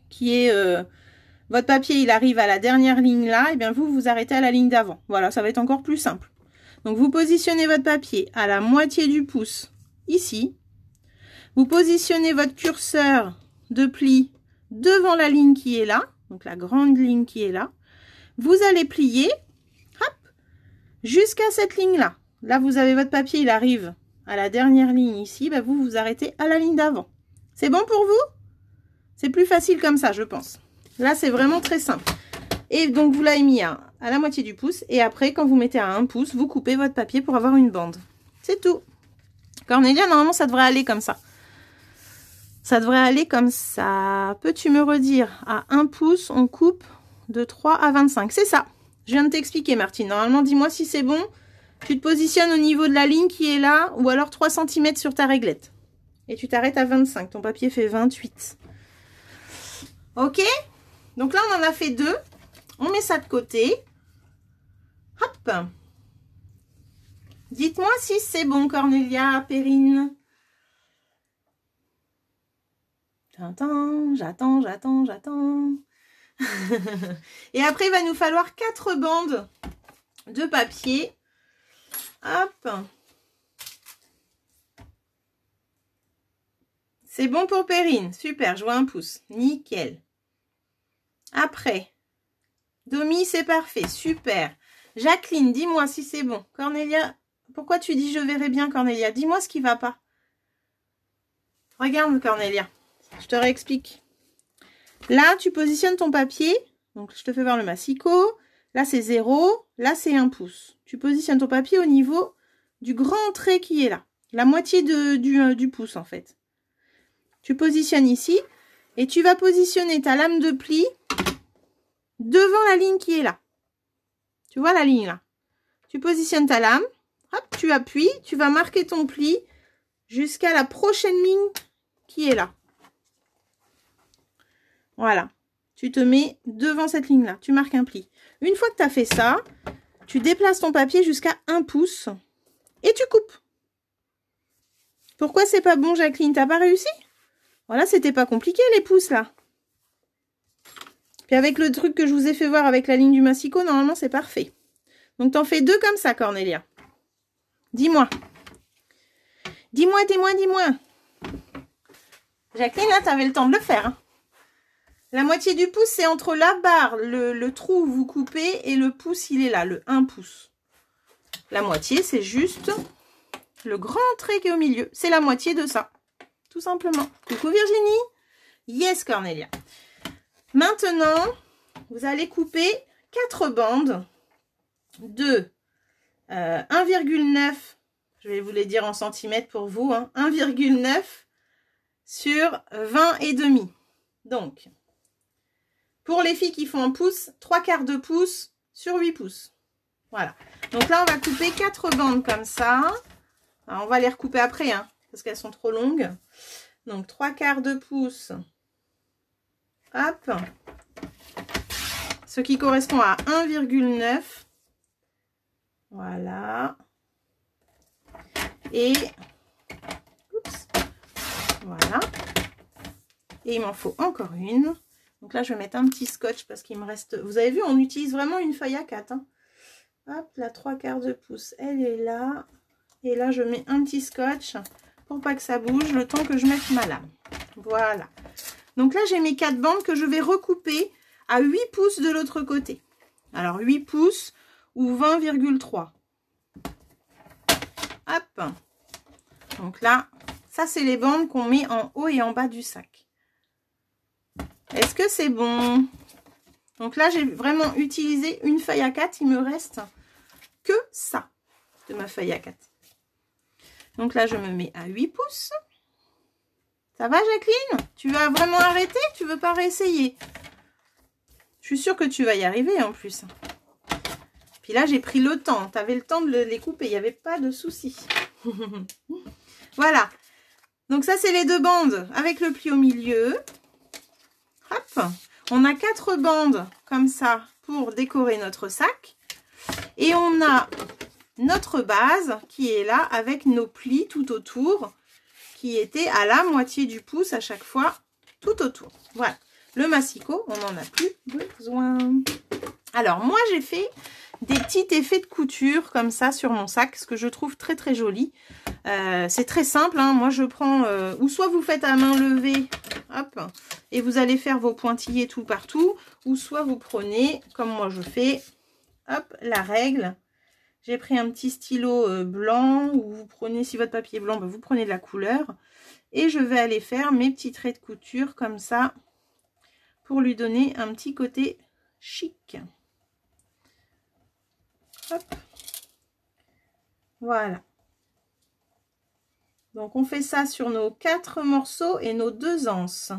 Speaker 1: Qui est, votre papier, il arrive à la dernière ligne là, et bien vous, vous arrêtez à la ligne d'avant. Voilà, ça va être encore plus simple. Donc, vous positionnez votre papier à la moitié du pouce, ici. Vous positionnez votre curseur de pli devant la ligne qui est là, donc la grande ligne qui est là. Vous allez plier, hop, jusqu'à cette ligne-là. Là, vous avez votre papier, il arrive à la dernière ligne ici, bah vous vous arrêtez à la ligne d'avant. C'est bon pour vous? C'est plus facile comme ça, je pense. Là, c'est vraiment très simple. Et donc, vous l'avez mis à la moitié du pouce. Et après, quand vous mettez à 1 pouce, vous coupez votre papier pour avoir une bande. C'est tout. Cornelia, normalement, ça devrait aller comme ça. Ça devrait aller comme ça. Peux-tu me redire? À 1 pouce, on coupe de 3 à 25. C'est ça. Je viens de t'expliquer, Martine. Normalement, dis-moi si c'est bon. Tu te positionnes au niveau de la ligne qui est là, ou alors 3 cm sur ta réglette. Et tu t'arrêtes à 25. Ton papier fait 28. Ok? Donc là, on en a fait 2. On met ça de côté. Hop. Dites-moi si c'est bon, Cornelia, Perrine. J'attends. Et après, il va nous falloir 4 bandes de papier. Hop. C'est bon pour Perrine. Super, je vois 1 pouce. Nickel. Après, Domi, c'est parfait. Super. Jacqueline, dis-moi si c'est bon. Cornelia, pourquoi tu dis je verrai bien, Cornelia? Dis-moi ce qui va pas. Regarde, Cornelia. Je te réexplique. Là, tu positionnes ton papier. Donc, je te fais voir le massicot. Là, c'est 0. Là, c'est 1 pouce. Tu positionnes ton papier au niveau du grand trait qui est là. La moitié du pouce, en fait. Tu positionnes ici. Et tu vas positionner ta lame de pli devant la ligne qui est là. Tu vois la ligne là? Tu positionnes ta lame. Hop, tu appuies. Tu vas marquer ton pli jusqu'à la prochaine ligne qui est là. Voilà. Tu te mets devant cette ligne-là. Tu marques un pli. Une fois que tu as fait ça, tu déplaces ton papier jusqu'à 1 pouce et tu coupes. Pourquoi c'est pas bon, Jacqueline? T'as pas réussi? Voilà, c'était pas compliqué les pouces là. Puis avec le truc que je vous ai fait voir avec la ligne du massicot, normalement c'est parfait. Donc t'en fais 2 comme ça, Cornelia. Dis-moi. Dis-moi. Jacqueline, là, t'avais le temps de le faire. Hein. La moitié du pouce, c'est entre la barre, le trou où vous coupez, et le pouce, il est là, le 1 pouce. La moitié, c'est juste le grand trait qui est au milieu. C'est la moitié de ça. Tout simplement. Coucou Virginie. Yes, Cornelia. Maintenant, vous allez couper 4 bandes de 1,9, je vais vous les dire en centimètres pour vous, hein, 1,9 sur 20 et demi. Donc, pour les filles qui font en pouce, 3/4 de pouce sur 8 pouces. Voilà. Donc là, on va couper 4 bandes comme ça. Alors, on va les recouper après, hein, parce qu'elles sont trop longues. Donc, 3/4 de pouce. Hop. Ce qui correspond à 1,9. Voilà. Et, oups, voilà. Et il m'en faut encore une. Donc là, je vais mettre un petit scotch parce qu'il me reste... Vous avez vu, on utilise vraiment une feuille à 4. Hein. Hop, la 3/4 de pouce, elle est là. Et là, je mets un petit scotch pour pas que ça bouge, le temps que je mette ma lame. Voilà. Donc là, j'ai mes 4 bandes que je vais recouper à 8 pouces de l'autre côté. Alors, 8 pouces ou 20,3. Hop. Donc là, ça, c'est les bandes qu'on met en haut et en bas du sac. Est-ce que c'est bon? Donc là, j'ai vraiment utilisé une feuille à 4. Il me reste que ça de ma feuille à 4. Donc là, je me mets à 8 pouces. Ça va, Jacqueline? Tu vas vraiment arrêter? Tu veux pas réessayer? Je suis sûre que tu vas y arriver en plus. Puis là, j'ai pris le temps. Tu avais le temps de les couper. Il n'y avait pas de souci. Voilà. Donc ça, c'est les 2 bandes avec le pli au milieu. Hop. On a 4 bandes comme ça pour décorer notre sac. Et on a notre base qui est là avec nos plis tout autour, qui étaient à la moitié du pouce à chaque fois tout autour. Voilà. Le massicot, on n'en a plus besoin. Alors, moi, j'ai fait des petits effets de couture comme ça sur mon sac, ce que je trouve très, très joli. C'est très simple. Hein. Moi, je prends... ou soit vous faites à main levée, hop, et vous allez faire vos pointillés tout partout, ou soit vous prenez, comme moi je fais, hop, la règle. J'ai pris un petit stylo blanc, ou vous prenez, si votre papier est blanc, ben vous prenez de la couleur. Et je vais aller faire mes petits traits de couture comme ça, pour lui donner un petit côté chic. Hop. Voilà. Donc on fait ça sur nos 4 morceaux et nos 2 anses.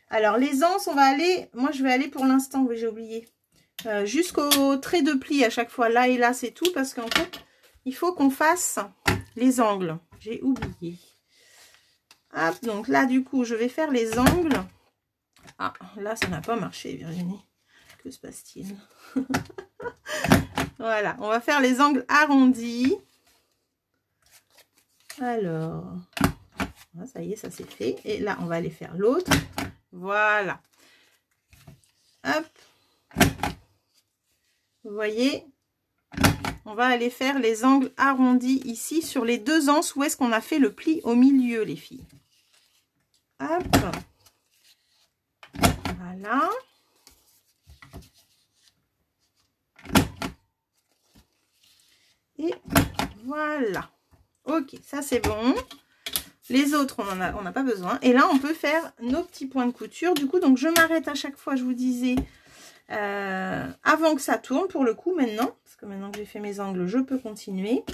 Speaker 1: Alors les anses, on va aller, moi je vais aller pour l'instant, oui j'ai oublié, jusqu'au trait de pli à chaque fois, là et là c'est tout, parce qu'en fait il faut qu'on fasse les angles, j'ai oublié. Hop, donc là du coup je vais faire les angles. Ah là ça n'a pas marché Virginie, que se passe-t-il? Voilà, on va faire les angles arrondis. Alors, ça y est, ça c'est fait. Et là, on va aller faire l'autre. Voilà. Hop. Vous voyez, on va aller faire les angles arrondis ici sur les 2 anses où est-ce qu'on a fait le pli au milieu, les filles. Hop. Voilà. Et voilà. Ok, ça c'est bon. Les autres, on n'a pas besoin. Et là, on peut faire nos petits points de couture. Du coup, donc je m'arrête à chaque fois, je vous disais, avant que ça tourne pour le coup maintenant. Parce que maintenant que j'ai fait mes angles, je peux continuer.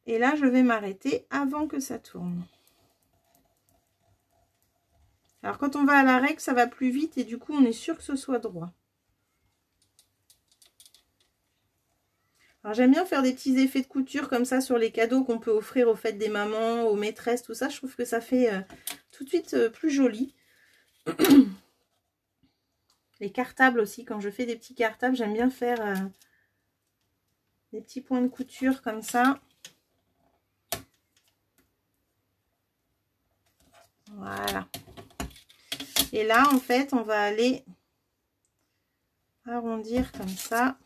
Speaker 1: Et là, je vais m'arrêter avant que ça tourne. Alors, quand on va à la règle, ça va plus vite et du coup, on est sûr que ce soit droit. Alors j'aime bien faire des petits effets de couture comme ça sur les cadeaux qu'on peut offrir aux fêtes des mamans, aux maîtresses, tout ça. Je trouve que ça fait tout de suite plus joli. Les cartables aussi, quand je fais des petits cartables, j'aime bien faire des petits points de couture comme ça. Voilà. Et là, en fait, on va aller arrondir comme ça.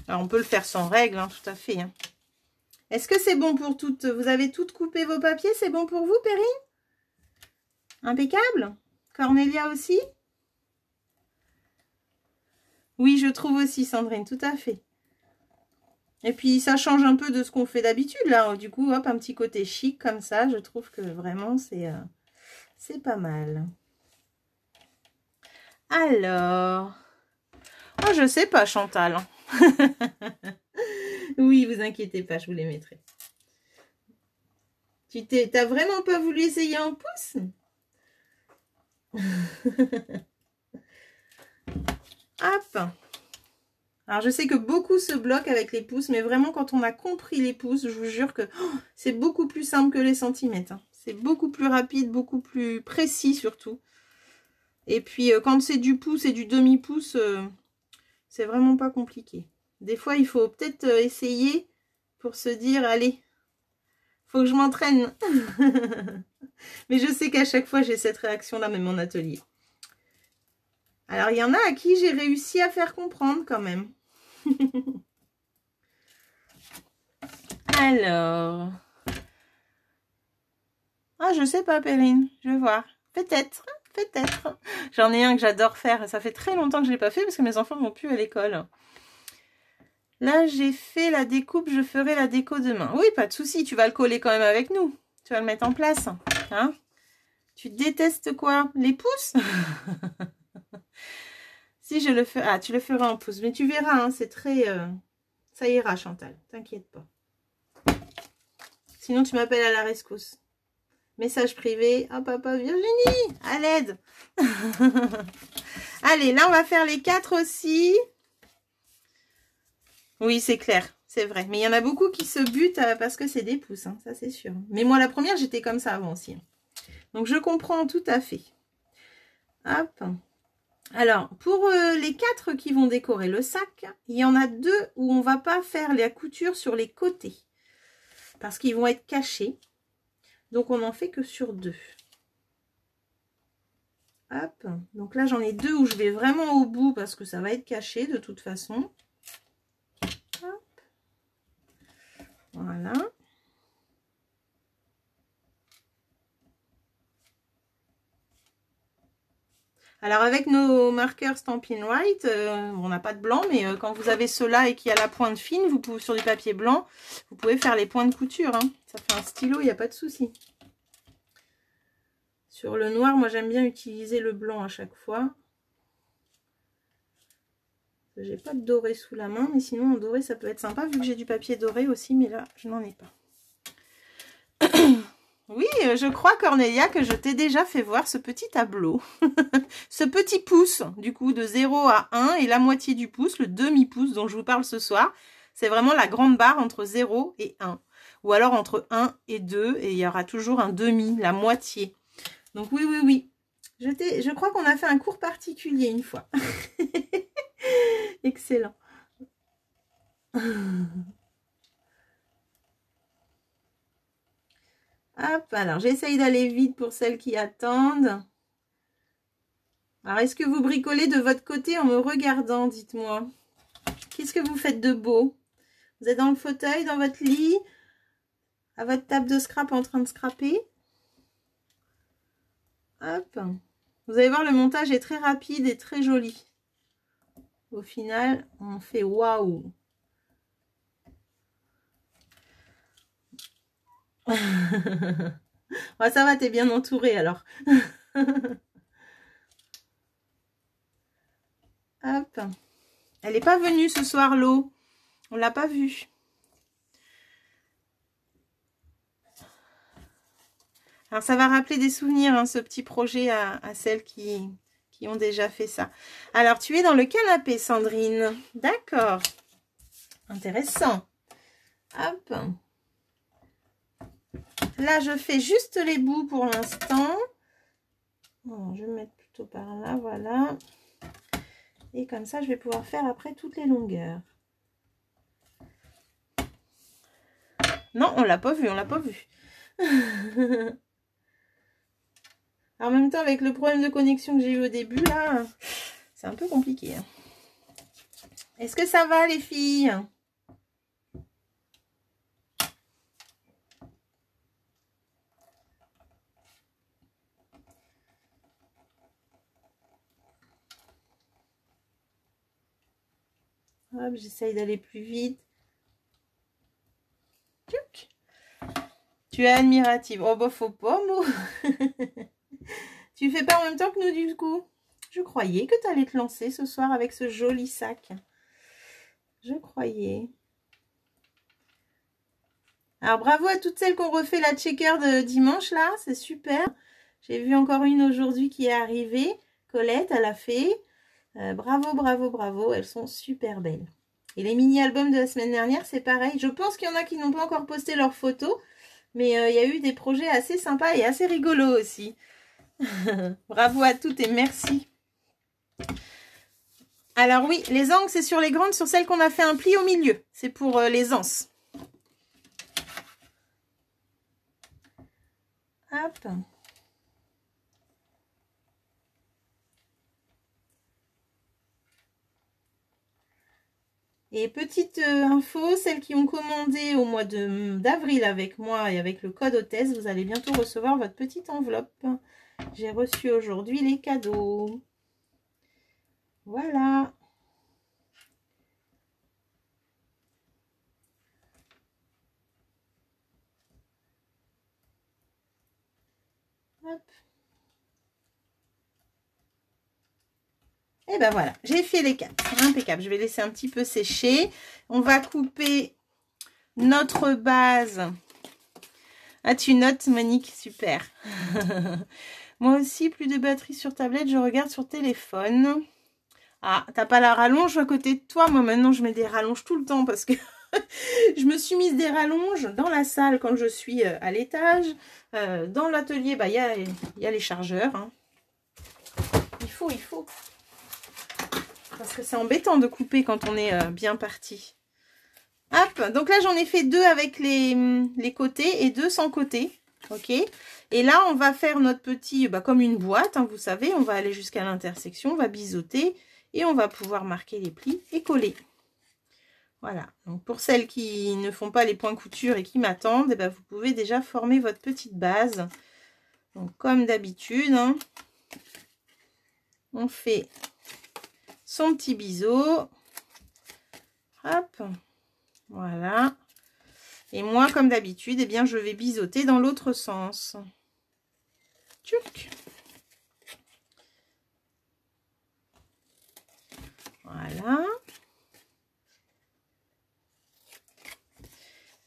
Speaker 1: Alors, on peut le faire sans règle, hein, tout à fait. Hein. Est-ce que c'est bon pour toutes? Vous avez toutes coupé vos papiers? C'est bon pour vous, Perrine? Impeccable? Cornelia aussi? Oui, je trouve aussi, Sandrine, tout à fait. Et puis, ça change un peu de ce qu'on fait d'habitude, là. Du coup, hop, un petit côté chic, comme ça. Je trouve que vraiment, c'est pas mal. Alors... Oh, je sais pas, Chantal. Oui, vous inquiétez pas, je vous les mettrai. T'as vraiment pas voulu essayer en pouce? Hop. Alors, je sais que beaucoup se bloquent avec les pouces, mais vraiment, quand on a compris les pouces, je vous jure que c'est beaucoup plus simple que les centimètres. Hein. C'est beaucoup plus rapide, beaucoup plus précis surtout. Et puis, quand c'est du pouce et du demi-pouce, c'est vraiment pas compliqué. Des fois, il faut peut-être essayer pour se dire, allez, faut que je m'entraîne. Mais je sais qu'à chaque fois, j'ai cette réaction-là, même en atelier. Alors, il y en a à qui j'ai réussi à faire comprendre quand même. Alors... Ah, je sais pas, Perrine. Je vais voir. Peut-être, peut-être. J'en ai un que j'adore faire. Ça fait très longtemps que je l'ai pas fait parce que mes enfants vont plus à l'école. Là, j'ai fait la découpe. Je ferai la déco demain. Oui, pas de souci. Tu vas le coller quand même avec nous. Tu vas le mettre en place. Hein? Tu détestes quoi? Les pouces? Si je le fais... Ah, tu le feras en pouce. Mais tu verras, hein, c'est très... Ça ira, Chantal. T'inquiète pas. Sinon, tu m'appelles à la rescousse. Message privé. Ah, papa, Virginie, à l'aide. Allez, là, on va faire les 4 aussi. Oui, c'est clair. C'est vrai. Mais il y en a beaucoup qui se butent parce que c'est des pouces. Hein, ça, c'est sûr. Mais moi, la première, j'étais comme ça avant aussi. Donc, je comprends tout à fait. Hop. Alors, pour les 4 qui vont décorer le sac, il y en a 2 où on ne va pas faire la couture sur les côtés. Parce qu'ils vont être cachés. Donc, on n'en fait que sur 2. Hop. Donc là, j'en ai 2 où je vais vraiment au bout parce que ça va être caché de toute façon. Hop. Voilà. Alors, avec nos marqueurs Stampin' Right, on n'a pas de blanc, mais quand vous avez ceux-là et qu'il y a la pointe fine, vous pouvez, sur du papier blanc, vous pouvez faire les points de couture. Hein. Ça fait un stylo, il n'y a pas de souci. Sur le noir, moi, j'aime bien utiliser le blanc à chaque fois. J'ai pas de doré sous la main, mais sinon, en doré, ça peut être sympa, vu que j'ai du papier doré aussi, mais là, je n'en ai pas. Oui, je crois, Cornelia, que je t'ai déjà fait voir ce petit tableau. Ce petit pouce, du coup, de 0 à 1 et la moitié du pouce, le demi-pouce dont je vous parle ce soir. C'est vraiment la grande barre entre 0 et 1. Ou alors entre 1 et 2, et il y aura toujours un demi, la moitié. Donc oui, oui, oui. Je crois qu'on a fait un cours particulier une fois. Excellent. Hop, alors j'essaye d'aller vite pour celles qui attendent. Alors, est-ce que vous bricolez de votre côté en me regardant? Dites-moi. Qu'est-ce que vous faites de beau? Vous êtes dans le fauteuil, dans votre lit, à votre table de scrap en train de scraper? Hop. Vous allez voir, le montage est très rapide et très joli. Au final, on fait waouh. Ouais, ça va, t'es bien entouré alors. Hop. Elle n'est pas venue ce soir, l'eau. On l'a pas vue. Alors, ça va rappeler des souvenirs, hein, ce petit projet à celles qui ont déjà fait ça. Alors, tu es dans le canapé, Sandrine. D'accord. Intéressant. Hop. Là, je fais juste les bouts pour l'instant. Bon, je vais me mettre plutôt par là, voilà. Et comme ça, je vais pouvoir faire après toutes les longueurs. Non, on l'a pas vu, on l'a pas vu. En même temps, avec le problème de connexion que j'ai eu au début, là, c'est un peu compliqué. Hein. Est-ce que ça va, les filles? Hop, j'essaye d'aller plus vite. Tu es admirative. Oh, bah, faut pas, moi. Tu fais pas en même temps que nous, du coup. Je croyais que tu allais te lancer ce soir avec ce joli sac. Je croyais. Alors, bravo à toutes celles qui ont refait la checker de dimanche, là. C'est super. J'ai vu encore une aujourd'hui qui est arrivée. Colette, elle a fait. Bravo, bravo, bravo. Elles sont super belles. Et les mini-albums de la semaine dernière, c'est pareil. Je pense qu'il y en a qui n'ont pas encore posté leurs photos. Mais il y a eu des projets assez sympas et assez rigolos aussi. Bravo à toutes et merci. Alors oui, les angles, c'est sur les grandes, sur celles qu'on a fait un pli au milieu. C'est pour les anses. Hop. Et petite info, celles qui ont commandé au mois d'avril avec moi et avec le code hôtesse, vous allez bientôt recevoir votre petite enveloppe. J'ai reçu aujourd'hui les cadeaux. Voilà. Hop. Et ben voilà, j'ai fait les 4. Impeccable. Je vais laisser un petit peu sécher. On va couper notre base. Ah, tu notes, Monique, super. Moi aussi, plus de batterie sur tablette, je regarde sur téléphone. Ah, t'as pas la rallonge à côté de toi? Moi, maintenant, je mets des rallonges tout le temps parce que je me suis mise des rallonges dans la salle quand je suis à l'étage. Dans l'atelier, bah, y a les chargeurs. Hein. Il faut. Parce que c'est embêtant de couper quand on est bien parti. Hop, donc là, j'en ai fait 2 avec les côtés et 2 sans côté. Ok. Et là, on va faire notre petit, comme une boîte, hein, vous savez, on va aller jusqu'à l'intersection, on va biseauter et on va pouvoir marquer les plis et coller. Voilà. Donc pour celles qui ne font pas les points couture et qui m'attendent, eh ben, vous pouvez déjà former votre petite base. Donc comme d'habitude, hein, on fait son petit biseau. Hop. Voilà. Et moi, comme d'habitude, eh bien, je vais biseauter dans l'autre sens. Tchouc. Voilà.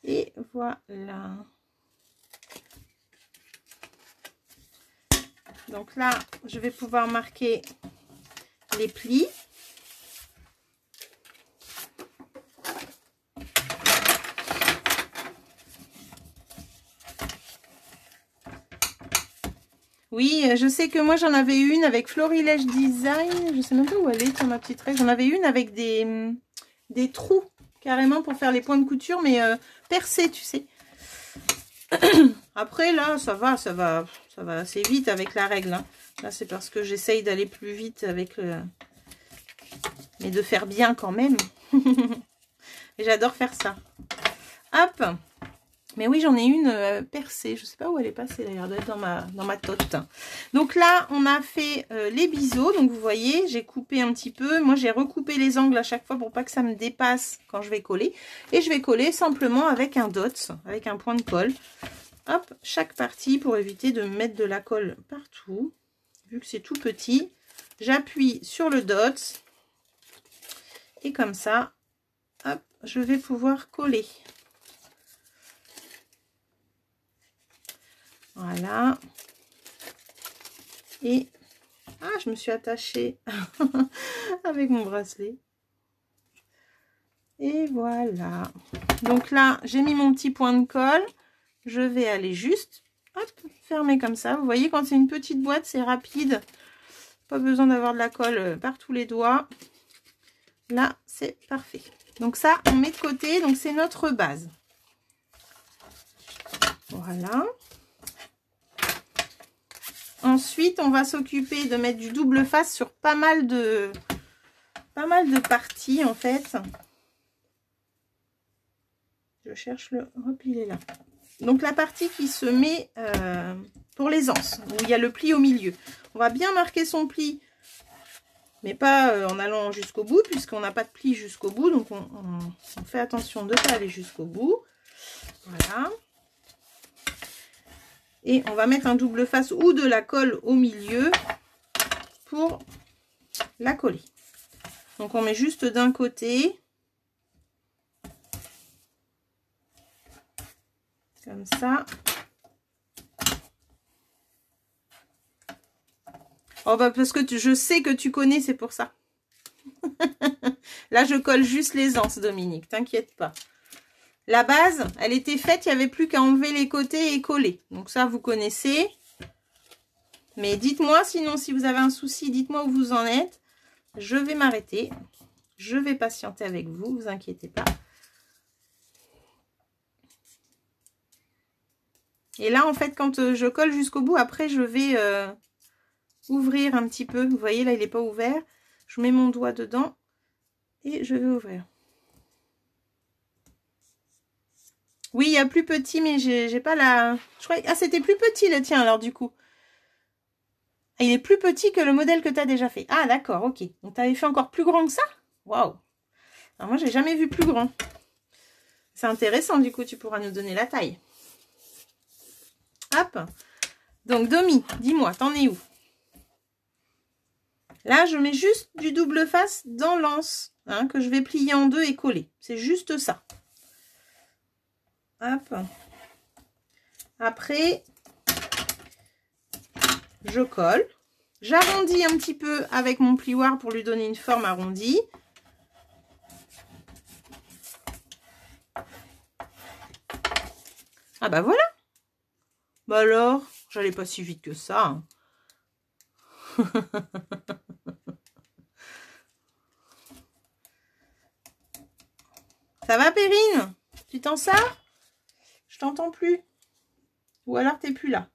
Speaker 1: Et voilà. Donc là, je vais pouvoir marquer les plis. Oui, je sais que moi j'en avais une avec Florilège Design. Je sais même pas où elle est sur ma petite règle. J'en avais une avec des trous carrément pour faire les points de couture, mais percés, tu sais. Après là, ça va assez vite avec la règle. Hein. Là, c'est parce que j'essaye d'aller plus vite avec mais de faire bien quand même. Et j'adore faire ça. Hop. Mais oui, j'en ai une percée. Je ne sais pas où elle est passée d'ailleurs. Elle doit être dans ma tote. Donc là, on a fait les biseaux. Donc vous voyez, j'ai coupé un petit peu. Moi, j'ai recoupé les angles à chaque fois pour pas que ça me dépasse quand je vais coller. Et je vais coller simplement avec un dots, avec un point de colle. Hop, chaque partie pour éviter de mettre de la colle partout. Vu que c'est tout petit, j'appuie sur le dots. Et comme ça, hop, je vais pouvoir coller. Voilà. Et je me suis attachée avec mon bracelet. Et voilà. Donc là, j'ai mis mon petit point de colle. Je vais aller juste fermer comme ça. Vous voyez, quand c'est une petite boîte, c'est rapide. Pas besoin d'avoir de la colle par tous les doigts. Là, c'est parfait. Donc ça, on met de côté. Donc c'est notre base. Voilà. Ensuite, on va s'occuper de mettre du double face sur pas mal de parties en fait. Je cherche le... Hop, il est là. Donc la partie qui se met pour les anses, où il y a le pli au milieu. On va bien marquer son pli, mais pas en allant jusqu'au bout, puisqu'on n'a pas de pli jusqu'au bout. Donc on fait attention de ne pas aller jusqu'au bout. Voilà. Et on va mettre un double face ou de la colle au milieu pour la coller. Donc on met juste d'un côté. Comme ça. Oh bah parce que je sais que tu connais, c'est pour ça. Là, je colle juste les anses, Dominique, t'inquiète pas. La base, elle était faite, il n'y avait plus qu'à enlever les côtés et coller. Donc ça, vous connaissez. Mais dites-moi, sinon, si vous avez un souci, dites-moi où vous en êtes. Je vais m'arrêter. Je vais patienter avec vous, vous inquiétez pas. Et là, en fait, quand je colle jusqu'au bout, après, je vais ouvrir un petit peu. Vous voyez, là, il n'est pas ouvert. Je mets mon doigt dedans et je vais ouvrir. Oui, il y a plus petit, mais j'ai pas la... Je crois... Ah, c'était plus petit le tien, alors, du coup. Ah, il est plus petit que le modèle que tu as déjà fait. Ah, d'accord, ok. Donc, tu avais fait encore plus grand que ça? Waouh. Alors, moi, j'ai jamais vu plus grand. C'est intéressant, du coup, tu pourras nous donner la taille. Hop. Donc, Domi, dis-moi, t'en es où? Là, je mets juste du double face dans l'anse, hein, que je vais plier en deux et coller. C'est juste ça. Hop. Après, je colle. J'arrondis un petit peu avec mon plioir pour lui donner une forme arrondie. Ah bah voilà. Bah alors, j'allais pas si vite que ça. Hein. Ça va, Perrine? Tu t'en sors? Je t'entends plus. Ou alors t'es plus là.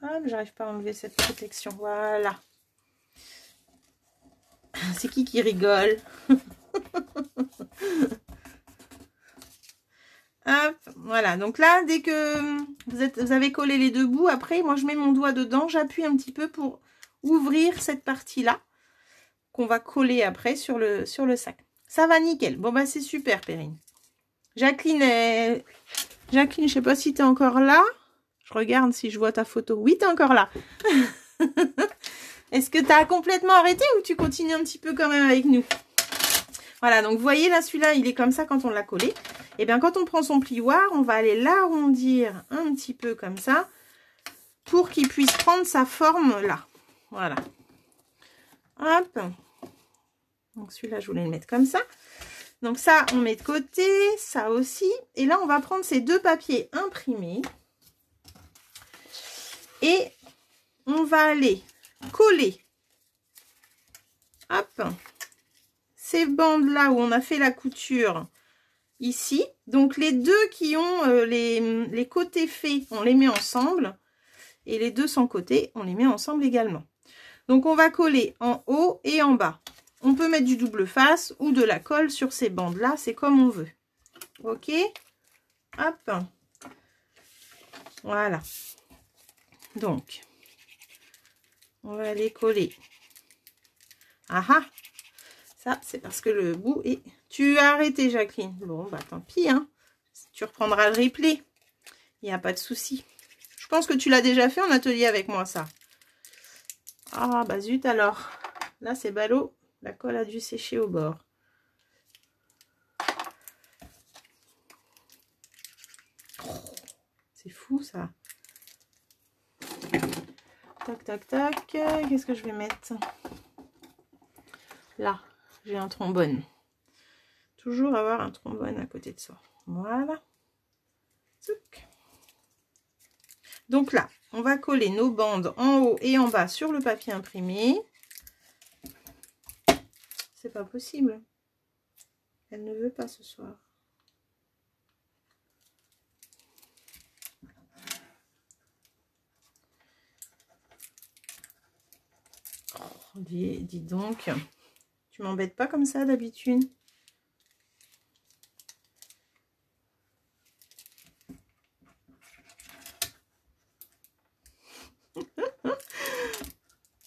Speaker 1: Ah, mais j'arrive pas à enlever cette protection. Voilà. C'est qui rigole? Hop, voilà. Donc là, dès que vous avez collé les deux bouts, après, moi, je mets mon doigt dedans. J'appuie un petit peu pour ouvrir cette partie-là qu'on va coller après sur le sac. Ça va nickel. Bon, bah, c'est super, Perrine. Jacqueline, Jacqueline, je sais pas si tu es encore là. Je regarde si je vois ta photo. Oui, tu es encore là. Est-ce que tu as complètement arrêté ou tu continues un petit peu quand même avec nous? Voilà, donc vous voyez là, celui-là, il est comme ça quand on l'a collé. Et bien, quand on prend son plioir, on va aller l'arrondir un petit peu comme ça pour qu'il puisse prendre sa forme là. Voilà. Hop. Donc celui-là, je voulais le mettre comme ça. Donc ça, on met de côté, ça aussi. Et là, on va prendre ces deux papiers imprimés. Et on va aller coller. Hop. Ces bandes là où on a fait la couture ici. Donc les deux qui ont les côtés faits, on les met ensemble. Et les deux sans côté, on les met ensemble également. Donc on va coller en haut et en bas. On peut mettre du double face ou de la colle sur ces bandes là, c'est comme on veut. Ok. Hop. Voilà. Donc, on va aller coller. Ah ah. Ça, c'est parce que le bout est... Tu as arrêté, Jacqueline. Bon, bah tant pis, hein. Tu reprendras le replay. Il n'y a pas de souci. Je pense que tu l'as déjà fait en atelier avec moi, ça. Ah, bah zut alors. Là, c'est ballot. La colle a dû sécher au bord. Oh, c'est fou, ça. Tac, tac, tac. Qu'est-ce que je vais mettre? Là, j'ai un trombone. Toujours avoir un trombone à côté de soi. Voilà. Donc là, on va coller nos bandes en haut et en bas sur le papier imprimé. C'est pas possible. Elle ne veut pas ce soir. Oh, dis donc. Tu m'embêtes pas comme ça d'habitude.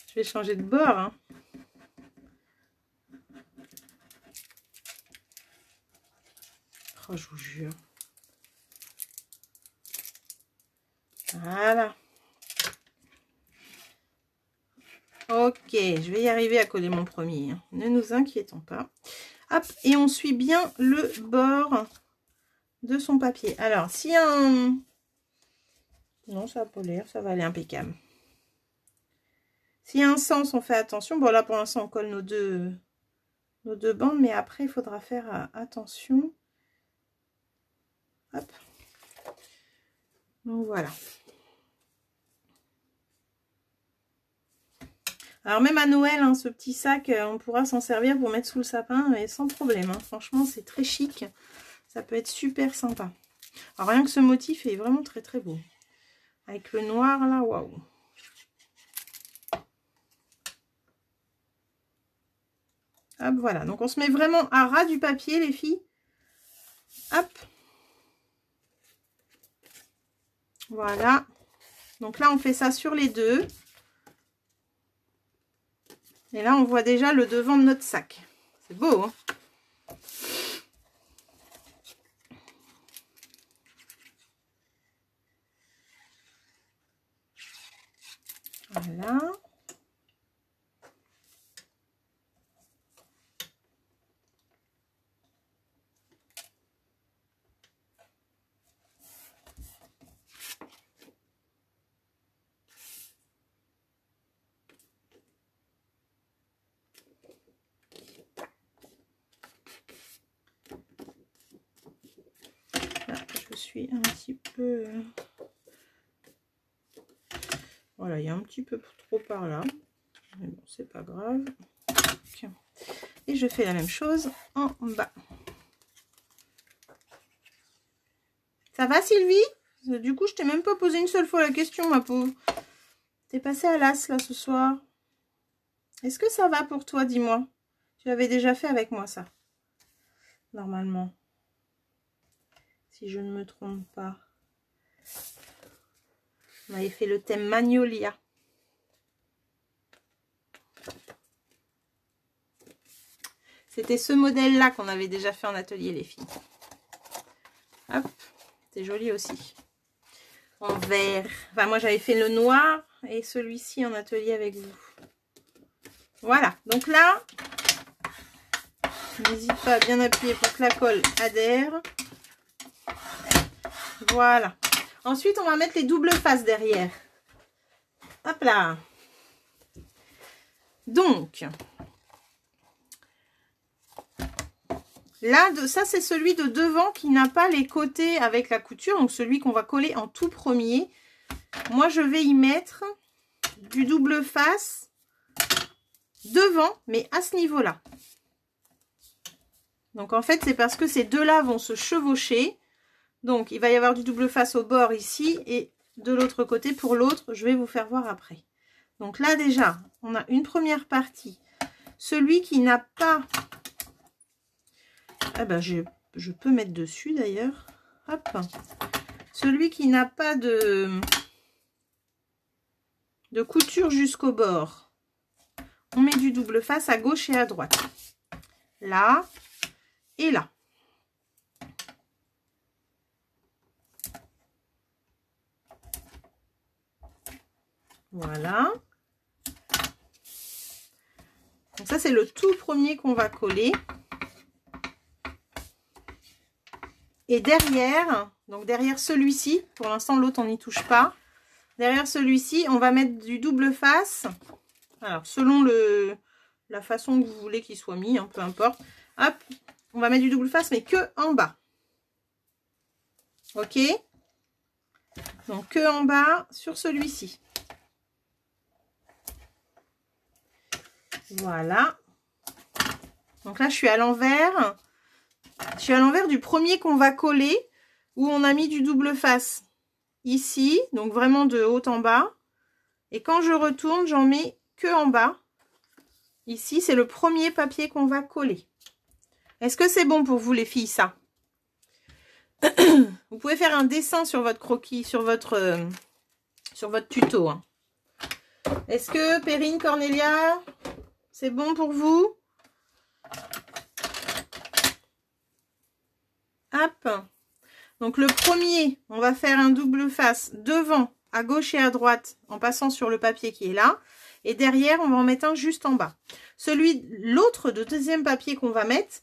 Speaker 1: Je vais changer de bord. Hein. Oh, je vous jure. Voilà. Ok, je vais y arriver à coller mon premier. Ne nous inquiétons pas. Hop, et on suit bien le bord de son papier. Alors, s'il y a un... Non, ça va pas l'air, ça va aller impeccable. S'il y a un sens, on fait attention. Bon, là, pour l'instant, on colle nos deux bandes, mais après, il faudra faire attention. Hop. Donc, voilà. Alors, même à Noël, hein, ce petit sac, on pourra s'en servir pour mettre sous le sapin, mais sans problème. Hein. Franchement, c'est très chic. Ça peut être super sympa. Alors, rien que ce motif est vraiment très, très beau. Avec le noir, là, waouh. Hop, voilà. Donc, on se met vraiment à ras du papier, les filles. Hop. Voilà. Donc là, on fait ça sur les deux. Et là, on voit déjà le devant de notre sac. C'est beau, hein? Voilà. Là, je suis un petit peu... Voilà, il y a un petit peu trop par là. Mais bon, c'est pas grave. Et je fais la même chose en bas. Ça va, Sylvie? Du coup, je t'ai même pas posé une seule fois la question, ma pauvre. T'es passée à l'as, là, ce soir. Est-ce que ça va pour toi, dis-moi? Tu l'avais déjà fait avec moi, ça. Normalement. Si je ne me trompe pas. On avait fait le thème Magnolia. C'était ce modèle-là qu'on avait déjà fait en atelier, les filles. Hop, c'est joli aussi. En vert. Enfin, moi, j'avais fait le noir et celui-ci en atelier avec vous. Voilà. Donc là, n'hésite pas à bien appuyer pour que la colle adhère. Voilà. Ensuite, on va mettre les doubles faces derrière. Hop là. Donc... Là, ça, c'est celui de devant qui n'a pas les côtés avec la couture. Donc, celui qu'on va coller en tout premier. Moi, je vais y mettre du double face devant, mais à ce niveau-là. Donc, en fait, c'est parce que ces deux-là vont se chevaucher. Donc, il va y avoir du double face au bord ici et de l'autre côté pour l'autre. Je vais vous faire voir après. Donc là, déjà, on a une première partie. Celui qui n'a pas... Ah ben, je peux mettre dessus d'ailleurs. Hop. Celui qui n'a pas de couture jusqu'au bord. On met du double face à gauche et à droite. Là et là. Voilà. Donc ça, c'est le tout premier qu'on va coller. Et derrière, donc derrière celui-ci, pour l'instant l'autre on n'y touche pas. Derrière celui-ci, on va mettre du double face. Alors selon la façon que vous voulez qu'il soit mis, hein, peu importe. Hop, on va mettre du double face, mais que en bas. Ok? Donc que en bas sur celui-ci. Voilà. Donc là, je suis à l'envers. Je suis à l'envers du premier qu'on va coller, où on a mis du double face ici, donc vraiment de haut en bas. Et quand je retourne, j'en mets que en bas. Ici, c'est le premier papier qu'on va coller. Est-ce que c'est bon pour vous, les filles, ça? Vous pouvez faire un dessin sur votre croquis, sur votre tuto. Hein. Est-ce que Perrine, Cornelia, c'est bon pour vous? Hop. Donc le premier, on va faire un double face devant, à gauche et à droite, en passant sur le papier qui est là. Et derrière, on va en mettre un juste en bas. L'autre de deuxième papier qu'on va mettre,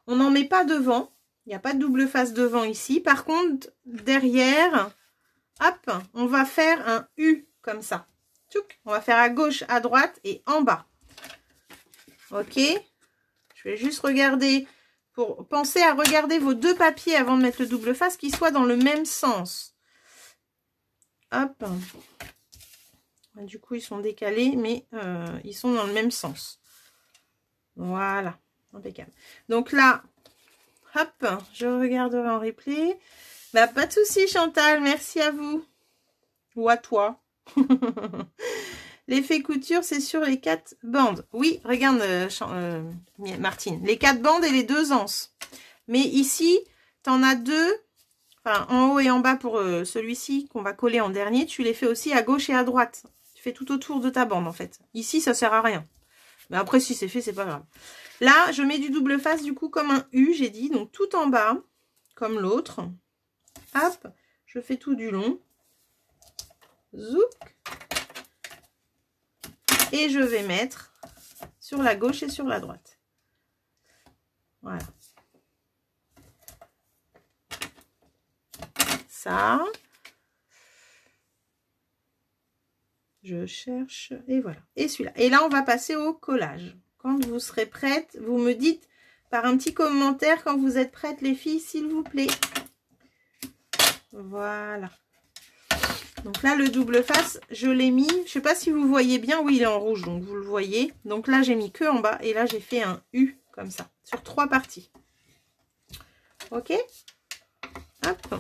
Speaker 1: on n'en met pas devant. Il n'y a pas de double face devant ici. Par contre, derrière, hop, on va faire un U comme ça. On va faire à gauche, à droite et en bas. Ok. Je vais juste regarder, pour penser à regarder vos deux papiers avant de mettre le double face, qu'ils soient dans le même sens. Hop. Du coup, ils sont décalés, mais ils sont dans le même sens. Voilà. Impeccable. Donc là, hop, je regarderai en replay. Bah, pas de souci, Chantal. Merci à vous. Ou à toi. L'effet couture, c'est sur les 4 bandes. Oui, regarde, Martine. Les 4 bandes et les 2 anses. Mais ici, tu en as 2. Enfin, en haut et en bas pour celui-ci qu'on va coller en dernier. Tu les fais aussi à gauche et à droite. Tu fais tout autour de ta bande, en fait. Ici, ça sert à rien. Mais après, si c'est fait, c'est pas grave. Là, je mets du double face, du coup, comme un U, j'ai dit. Donc, tout en bas, comme l'autre. Hop, je fais tout du long. Zouk. Et je vais mettre sur la gauche et sur la droite. Voilà. Ça. Je cherche. Et voilà. Et celui-là. Et là, on va passer au collage. Quand vous serez prête, vous me dites par un petit commentaire quand vous êtes prêtes, les filles, s'il vous plaît. Voilà. Donc là, le double face, je l'ai mis. Je ne sais pas si vous voyez bien. Oui, il est en rouge, donc vous le voyez. Donc là, j'ai mis que en bas. Et là, j'ai fait un U comme ça. Sur 3 parties. Ok. Hop.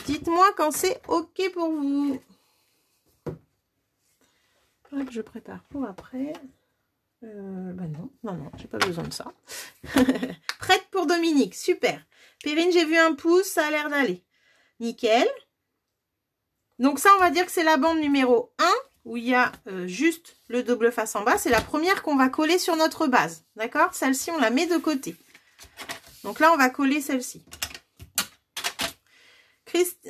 Speaker 1: Dites-moi quand c'est ok pour vous. Hop, je prépare pour après. Bah non, j'ai pas besoin de ça. Prête pour Dominique, super. Perrine, j'ai vu un pouce, ça a l'air d'aller. Nickel. Donc ça, on va dire que c'est la bande numéro 1, où il y a juste le double face en bas. C'est la première qu'on va coller sur notre base. D'accord? Celle-ci, on la met de côté. Donc là, on va coller celle-ci.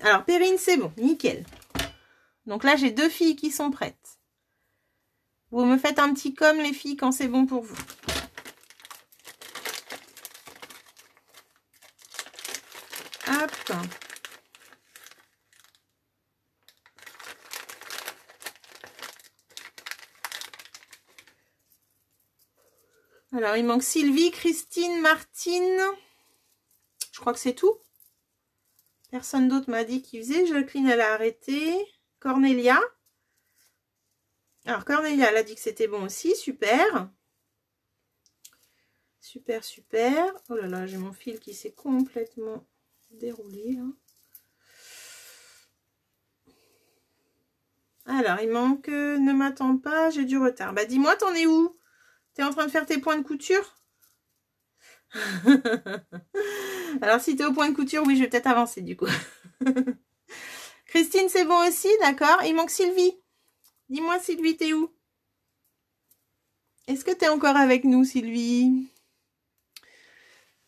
Speaker 1: Alors, Perrine, c'est bon, nickel. Donc là, j'ai 2 filles qui sont prêtes. Vous me faites un petit comme, les filles, quand c'est bon pour vous. Hop. Alors, il manque Sylvie, Christine, Martine. Je crois que c'est tout. Personne d'autre m'a dit qu'il faisait. Jacqueline, elle a arrêté. Cornelia. Alors, Cornelia, elle a dit que c'était bon aussi. Super. Super, super. Oh là là, j'ai mon fil qui s'est complètement déroulé. Hein. Alors, il manque ne m'attends pas, j'ai du retard. Bah, dis-moi, t'en es où? T'es en train de faire tes points de couture? Alors, si t'es au point de couture, oui, je vais peut-être avancer du coup. Christine, c'est bon aussi, d'accord. Il manque Sylvie. Dis-moi, Sylvie, t'es où? Est-ce que t'es encore avec nous, Sylvie?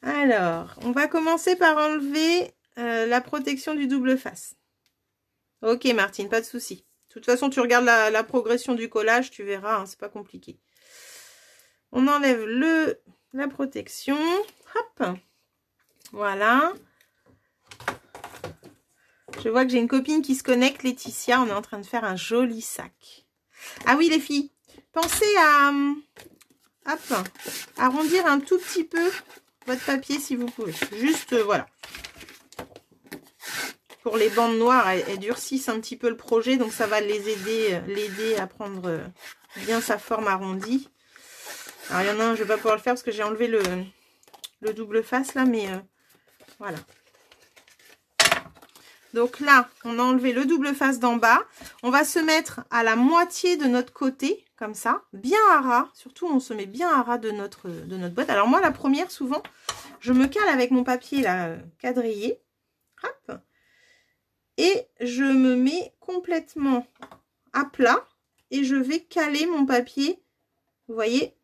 Speaker 1: Alors, on va commencer par enlever la protection du double face. Ok, Martine, pas de souci. De toute façon, tu regardes la progression du collage, tu verras, hein, c'est pas compliqué. On enlève la protection. Hop. Voilà. Je vois que j'ai une copine qui se connecte, Laetitia. On est en train de faire un joli sac. Ah oui, les filles, pensez à arrondir un tout petit peu votre papier si vous pouvez. Juste, voilà. Pour les bandes noires, elles durcissent un petit peu le projet, donc ça va l'aider à prendre bien sa forme arrondie. Alors, il y en a un, je ne vais pas pouvoir le faire parce que j'ai enlevé le double face là, mais voilà. Donc là, on a enlevé le double face d'en bas. On va se mettre à la moitié de notre côté, comme ça, bien à ras. Surtout, on se met bien à ras de notre boîte. Alors moi, la première, souvent, je me cale avec mon papier là, quadrillé. Hop. Et je me mets complètement à plat. Et je vais caler mon papier, vous voyez,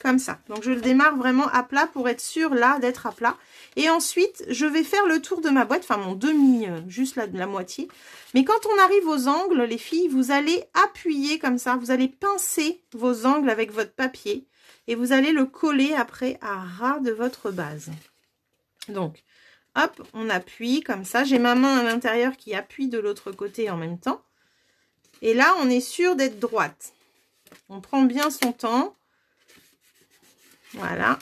Speaker 1: comme ça. Donc je le démarre vraiment à plat pour être sûr là d'être à plat. Et ensuite, je vais faire le tour de ma boîte, enfin mon demi, juste la moitié. Mais quand on arrive aux angles, les filles, vous allez appuyer comme ça. Vous allez pincer vos angles avec votre papier. Et vous allez le coller après à ras de votre base. Donc, hop, on appuie comme ça. J'ai ma main à l'intérieur qui appuie de l'autre côté en même temps. Et là, on est sûr d'être droite. On prend bien son temps. Voilà.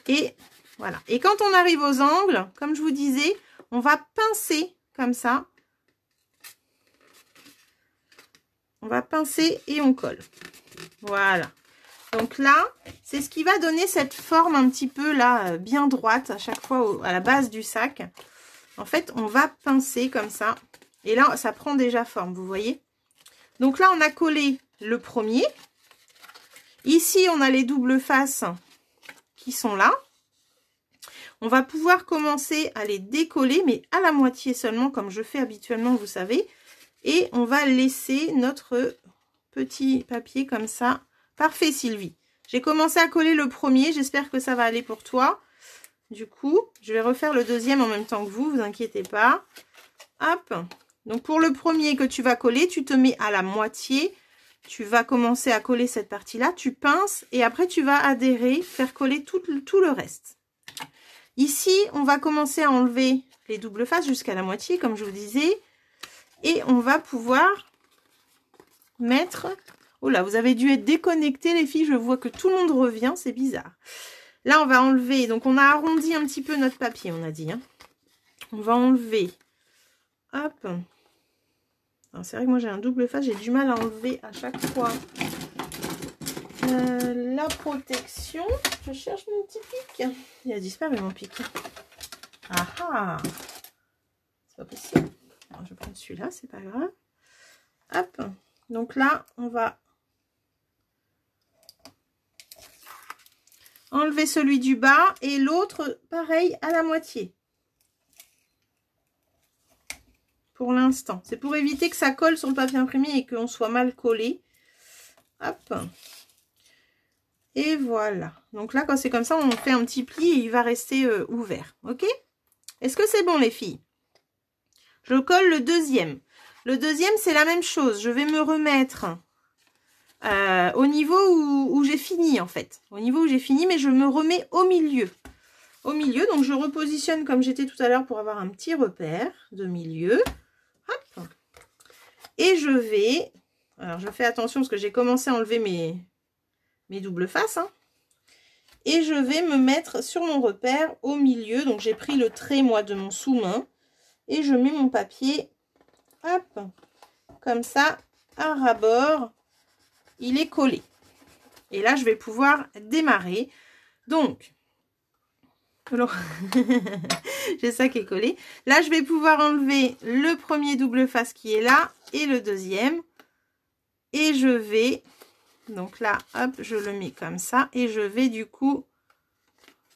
Speaker 1: Et voilà. Et quand on arrive aux angles, comme je vous disais, on va pincer comme ça. On va pincer et on colle. Voilà. Donc là, c'est ce qui va donner cette forme un petit peu là, bien droite à chaque fois à la base du sac. En fait, on va pincer comme ça. Et là, ça prend déjà forme, vous voyez. Donc là, on a collé le premier. Ici, on a les doubles faces qui sont là. On va pouvoir commencer à les décoller, mais à la moitié seulement, comme je fais habituellement, vous savez. Et on va laisser notre petit papier comme ça. Parfait, Sylvie. J'ai commencé à coller le premier. J'espère que ça va aller pour toi. Du coup, je vais refaire le deuxième en même temps que vous. Vous inquiétez pas. Hop. Donc, pour le premier que tu vas coller, tu te mets à la moitié. Tu vas commencer à coller cette partie-là. Tu pinces et après, tu vas adhérer, faire coller tout le reste. Ici, on va commencer à enlever les doubles faces jusqu'à la moitié, comme je vous disais. Et on va pouvoir mettre... Oh là, vous avez dû être déconnectés, les filles. Je vois que tout le monde revient. C'est bizarre. Là, on va enlever. Donc, on a arrondi un petit peu notre papier, on a dit. Hein. On va enlever. Hop. C'est vrai que moi, j'ai un double face. J'ai du mal à enlever à chaque fois la protection. Je cherche mon petit pic. Il a disparu, mon pic. Ah ah. C'est pas possible. Alors, je vais prendre celui-là, c'est pas grave. Hop. Donc là, on va enlever celui du bas et l'autre, pareil, à la moitié. Pour l'instant. C'est pour éviter que ça colle sur le papier imprimé et qu'on soit mal collé. Hop. Et voilà. Donc là, quand c'est comme ça, on fait un petit pli et il va rester ouvert. Ok? Est-ce que c'est bon, les filles? Je colle le deuxième. Le deuxième, c'est la même chose. Je vais me remettre au niveau où j'ai fini, en fait. Au niveau où j'ai fini, mais je me remets au milieu. Au milieu, donc je repositionne comme j'étais tout à l'heure pour avoir un petit repère de milieu. Hop. Et je vais... Alors, je fais attention parce que j'ai commencé à enlever mes doubles faces. Hein. Et je vais me mettre sur mon repère au milieu. Donc, j'ai pris le trait, moi, de mon sous-main. Et je mets mon papier, hop, comme ça, à ras-bord. Il est collé. Et là, je vais pouvoir démarrer. Donc, j'ai ça qui est collé. Là, je vais pouvoir enlever le premier double face qui est là et le deuxième. Et je vais... Donc là, hop, je le mets comme ça. Et je vais du coup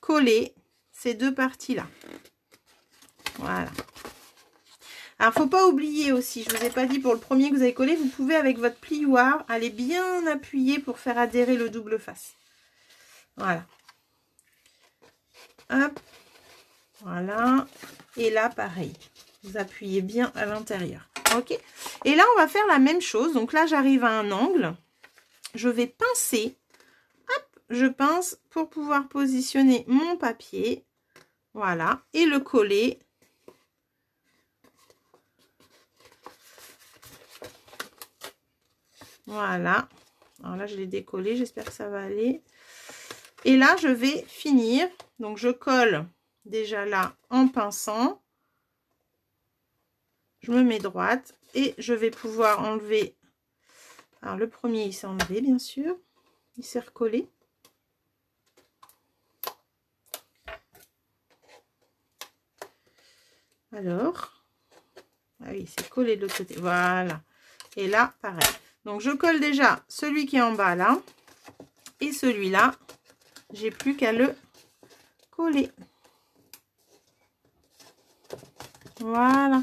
Speaker 1: coller ces deux parties-là. Voilà. Alors, faut pas oublier aussi, je vous ai pas dit pour le premier que vous avez collé, vous pouvez avec votre plioir aller bien appuyer pour faire adhérer le double face. Voilà. Hop. Voilà. Et là, pareil. Vous appuyez bien à l'intérieur. Ok. Et là, on va faire la même chose. Donc là, j'arrive à un angle. Je vais pincer. Hop, je pince pour pouvoir positionner mon papier. Voilà. Et le coller. Voilà. Alors là, je l'ai décollé. J'espère que ça va aller. Et là, je vais finir. Donc, je colle déjà là en pinçant. Je me mets droite. Et je vais pouvoir enlever... Alors, le premier, il s'est enlevé, bien sûr. Il s'est recollé. Alors, ah oui, c'est collé de l'autre côté. Voilà. Et là, pareil. Donc, je colle déjà celui qui est en bas, là. Et celui-là, j'ai plus qu'à le coller. Voilà.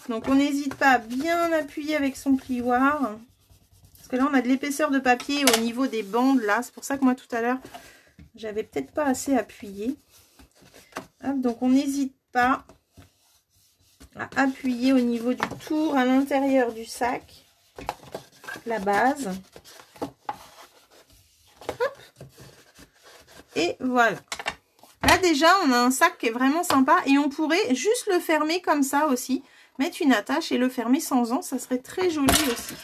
Speaker 1: Donc, on n'hésite pas à bien appuyer avec son plioir. Parce que là, on a de l'épaisseur de papier au niveau des bandes, là. C'est pour ça que moi, tout à l'heure, j'avais peut-être pas assez appuyé. Hop, donc, on n'hésite pas à appuyer au niveau du tour à l'intérieur du sac. La base. Hop. Et voilà. Là, déjà, on a un sac qui est vraiment sympa. Et on pourrait juste le fermer comme ça aussi. Mettre une attache et le fermer sans an. Ça serait très joli aussi.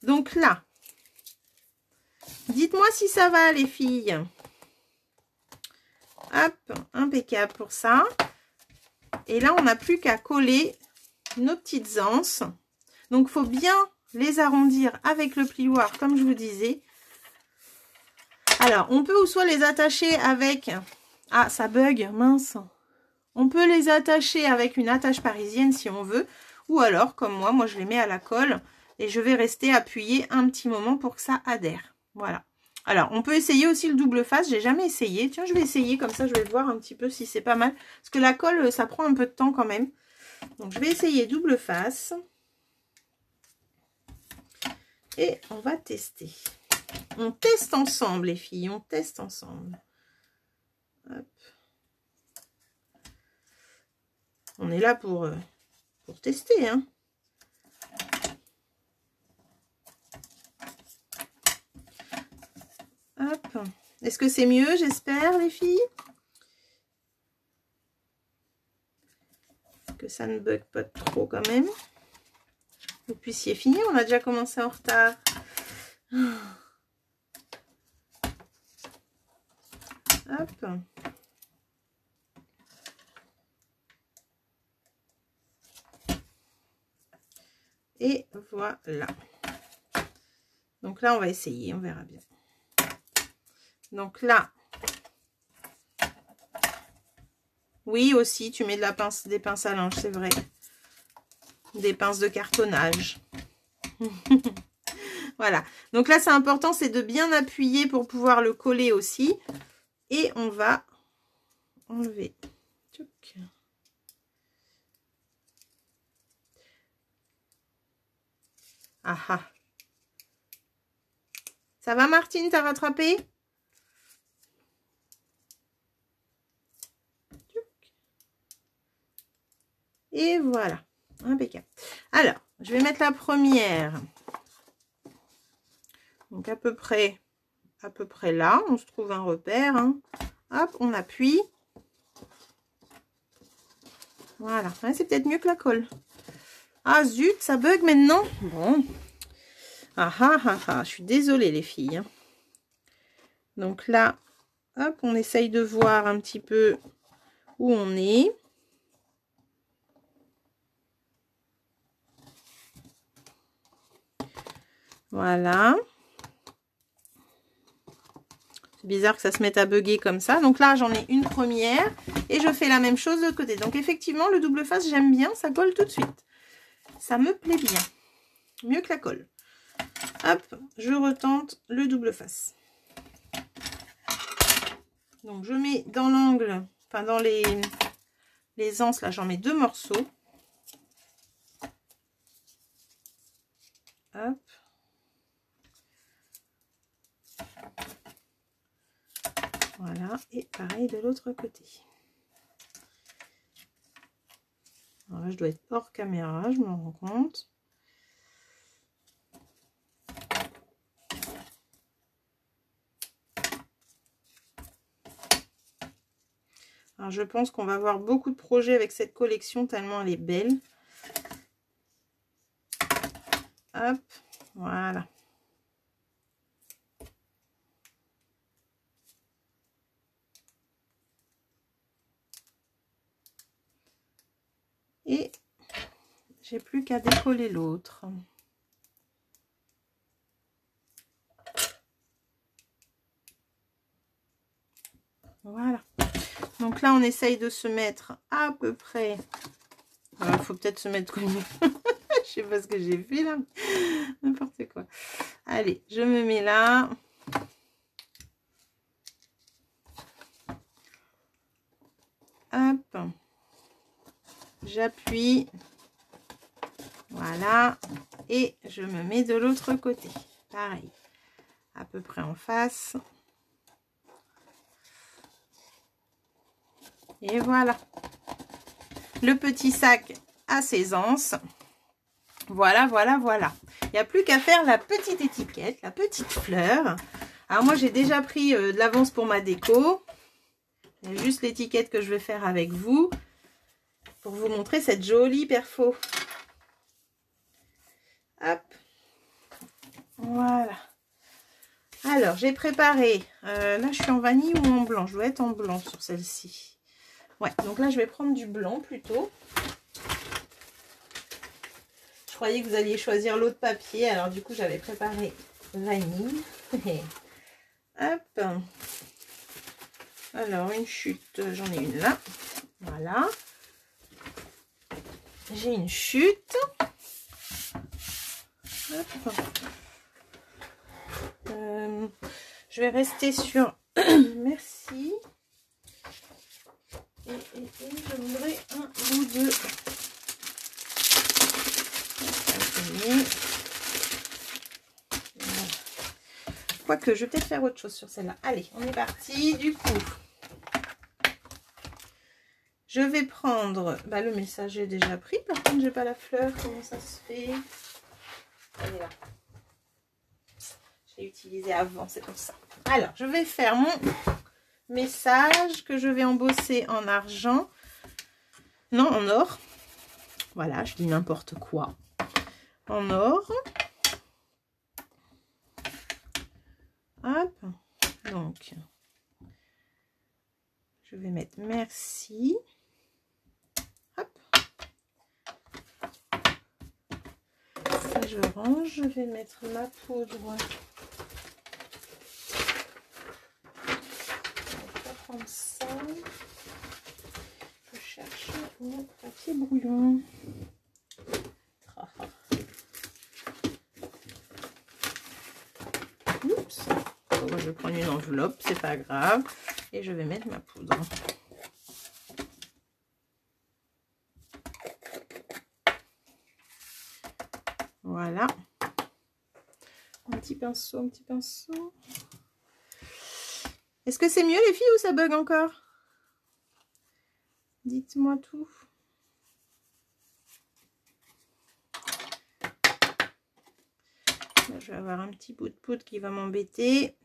Speaker 1: Donc là, dites-moi si ça va les filles. Hop, impeccable pour ça. Et là, on n'a plus qu'à coller nos petites anses. Donc, il faut bien les arrondir avec le plioir, comme je vous disais. Alors, on peut ou soit les attacher avec... Ah, ça bug, mince. On peut les attacher avec une attache parisienne si on veut. Ou alors, comme moi je les mets à la colle. Et je vais rester appuyée un petit moment pour que ça adhère. Voilà. Alors, on peut essayer aussi le double face. J'ai jamais essayé. Tiens, je vais essayer. Comme ça, je vais voir un petit peu si c'est pas mal. Parce que la colle, ça prend un peu de temps quand même. Donc, je vais essayer double face. Et on va tester. On teste ensemble, les filles. On teste ensemble. Hop. On est là pour tester, hein. Hop. Est-ce que c'est mieux, j'espère, les filles? Que ça ne bug pas trop quand même. Vous puissiez finir. On a déjà commencé en retard. Hop. Et voilà. Donc là, on va essayer. On verra bien. Donc là, oui aussi, tu mets de la pince, des pinces à linge, c'est vrai. Des pinces de cartonnage. Voilà. Donc là, c'est important, c'est de bien appuyer pour pouvoir le coller aussi. Et on va enlever. Ah ah. Ça va, Martine, t'as rattrapé? Et voilà, impeccable. Alors, je vais mettre la première. Donc à peu près là, on se trouve un repère. Hein. Hop, on appuie. Voilà, ouais, c'est peut-être mieux que la colle. Ah zut, ça bug maintenant. Bon. Ah ah ah ah, je suis désolée les filles. Hein. Donc là, hop, on essaye de voir un petit peu où on est. Voilà. C'est bizarre que ça se mette à bugger comme ça. Donc là, j'en ai une première. Et je fais la même chose de l'autre côté. Donc effectivement, le double face, j'aime bien. Ça colle tout de suite. Ça me plaît bien. Mieux que la colle. Hop, je retente le double face. Donc je mets dans l'angle, enfin dans les anses, là, j'en mets 2 morceaux. Hop. Voilà, et pareil de l'autre côté. Alors là, je dois être hors caméra, je me rends compte. Alors, je pense qu'on va avoir beaucoup de projets avec cette collection, tellement elle est belle. Hop, voilà. Et j'ai plus qu'à décoller l'autre. Voilà. Donc là, on essaye de se mettre à peu près. Il faut peut-être se mettre comme... Je sais pas ce que j'ai fait là. N'importe quoi. Allez, je me mets là. Hop. J'appuie. Voilà. Et je me mets de l'autre côté. Pareil. À peu près en face. Et voilà. Le petit sac à ses anses. Voilà, voilà, voilà. Il n'y a plus qu'à faire la petite étiquette, la petite fleur. Alors moi, j'ai déjà pris de l'avance pour ma déco. Il y a juste l'étiquette que je vais faire avec vous. Pour vous montrer cette jolie perfo. Hop. Voilà. Alors, j'ai préparé. Là, je suis en vanille ou en blanc? Je dois être en blanc sur celle-ci. Ouais, donc là, je vais prendre du blanc plutôt. Je croyais que vous alliez choisir l'autre papier. Alors, du coup, j'avais préparé vanille. Hop. Alors, une chute. J'en ai une là. Voilà. J'ai une chute. Hop. Je vais rester sur merci. Et je voudrais un ou deux. Voilà. Quoique, je vais peut-être faire autre chose sur celle-là. Allez, on est parti. Du coup, je vais prendre le message est déjà pris. Par contre, j'ai pas la fleur. Comment ça se fait? Elle est là. Je l'ai utilisé avant, c'est pour ça. Alors, je vais faire mon message que je vais embosser en argent. Non, en or. Voilà, je dis n'importe quoi. En or. Hop. Donc, je vais mettre merci. Hop. Ça, je range. Je vais mettre ma poudre. Je vais prendre ça. Je cherche mon papier brouillon. Oups. Bon, je vais prendre une enveloppe, c'est pas grave. Et je vais mettre ma poudre. Voilà. Un petit pinceau, un petit pinceau. Est-ce que c'est mieux les filles ou ça bug encore? Dites-moi tout. Là, je vais avoir un petit bout de poudre qui va m'embêter.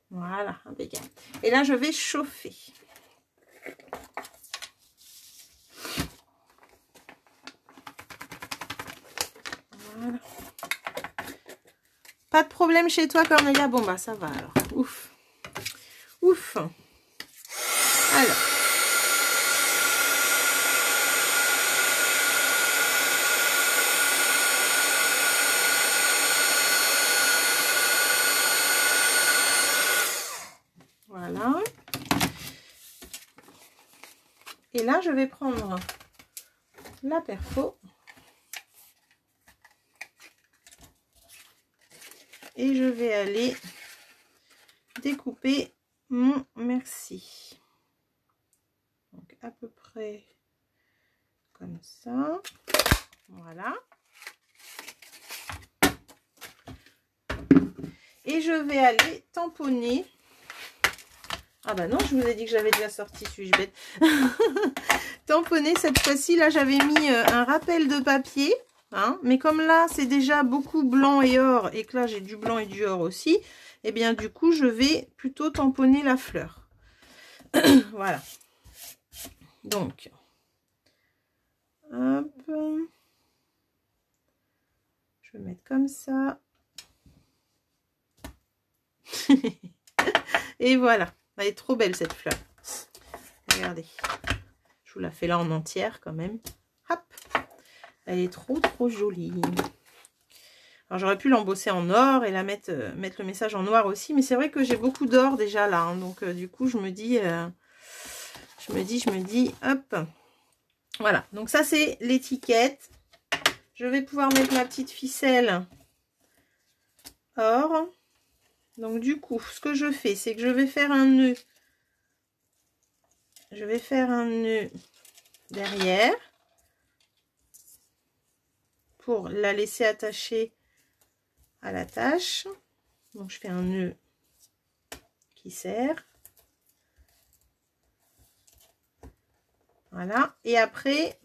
Speaker 1: Voilà, impeccable. Et là, je vais chauffer. Voilà. Pas de problème chez toi, Cornelia? Bon, bah ça va alors. Ouf. Ouf. Alors. Voilà. Et là, je vais prendre la perfo. Et je vais aller découper mon merci. Donc à peu près comme ça. Voilà. Et je vais aller tamponner. Ah bah non, je vous ai dit que j'avais déjà sorti, suis-je bête? Tamponner cette fois-ci, là j'avais mis un rappel de papier. Hein, mais comme là c'est déjà beaucoup blanc et or et que là j'ai du blanc et du or aussi, et eh bien du coup je vais plutôt tamponner la fleur. Voilà. Donc, hop, je vais mettre comme ça. Et voilà, elle est trop belle cette fleur. Regardez, je vous la fais là en entière quand même. Hop. Elle est trop jolie. Alors j'aurais pu l'embosser en or et la mettre le message en noir aussi. Mais c'est vrai que j'ai beaucoup d'or déjà là. Hein, donc du coup je me dis, hop. Voilà. Donc ça c'est l'étiquette. Je vais pouvoir mettre ma petite ficelle or. Donc du coup ce que je fais c'est que je vais faire un nœud. Je vais faire un nœud derrière. pour la laisser attacher à la tâche. Donc je fais un nœud qui serre. Voilà. Et après,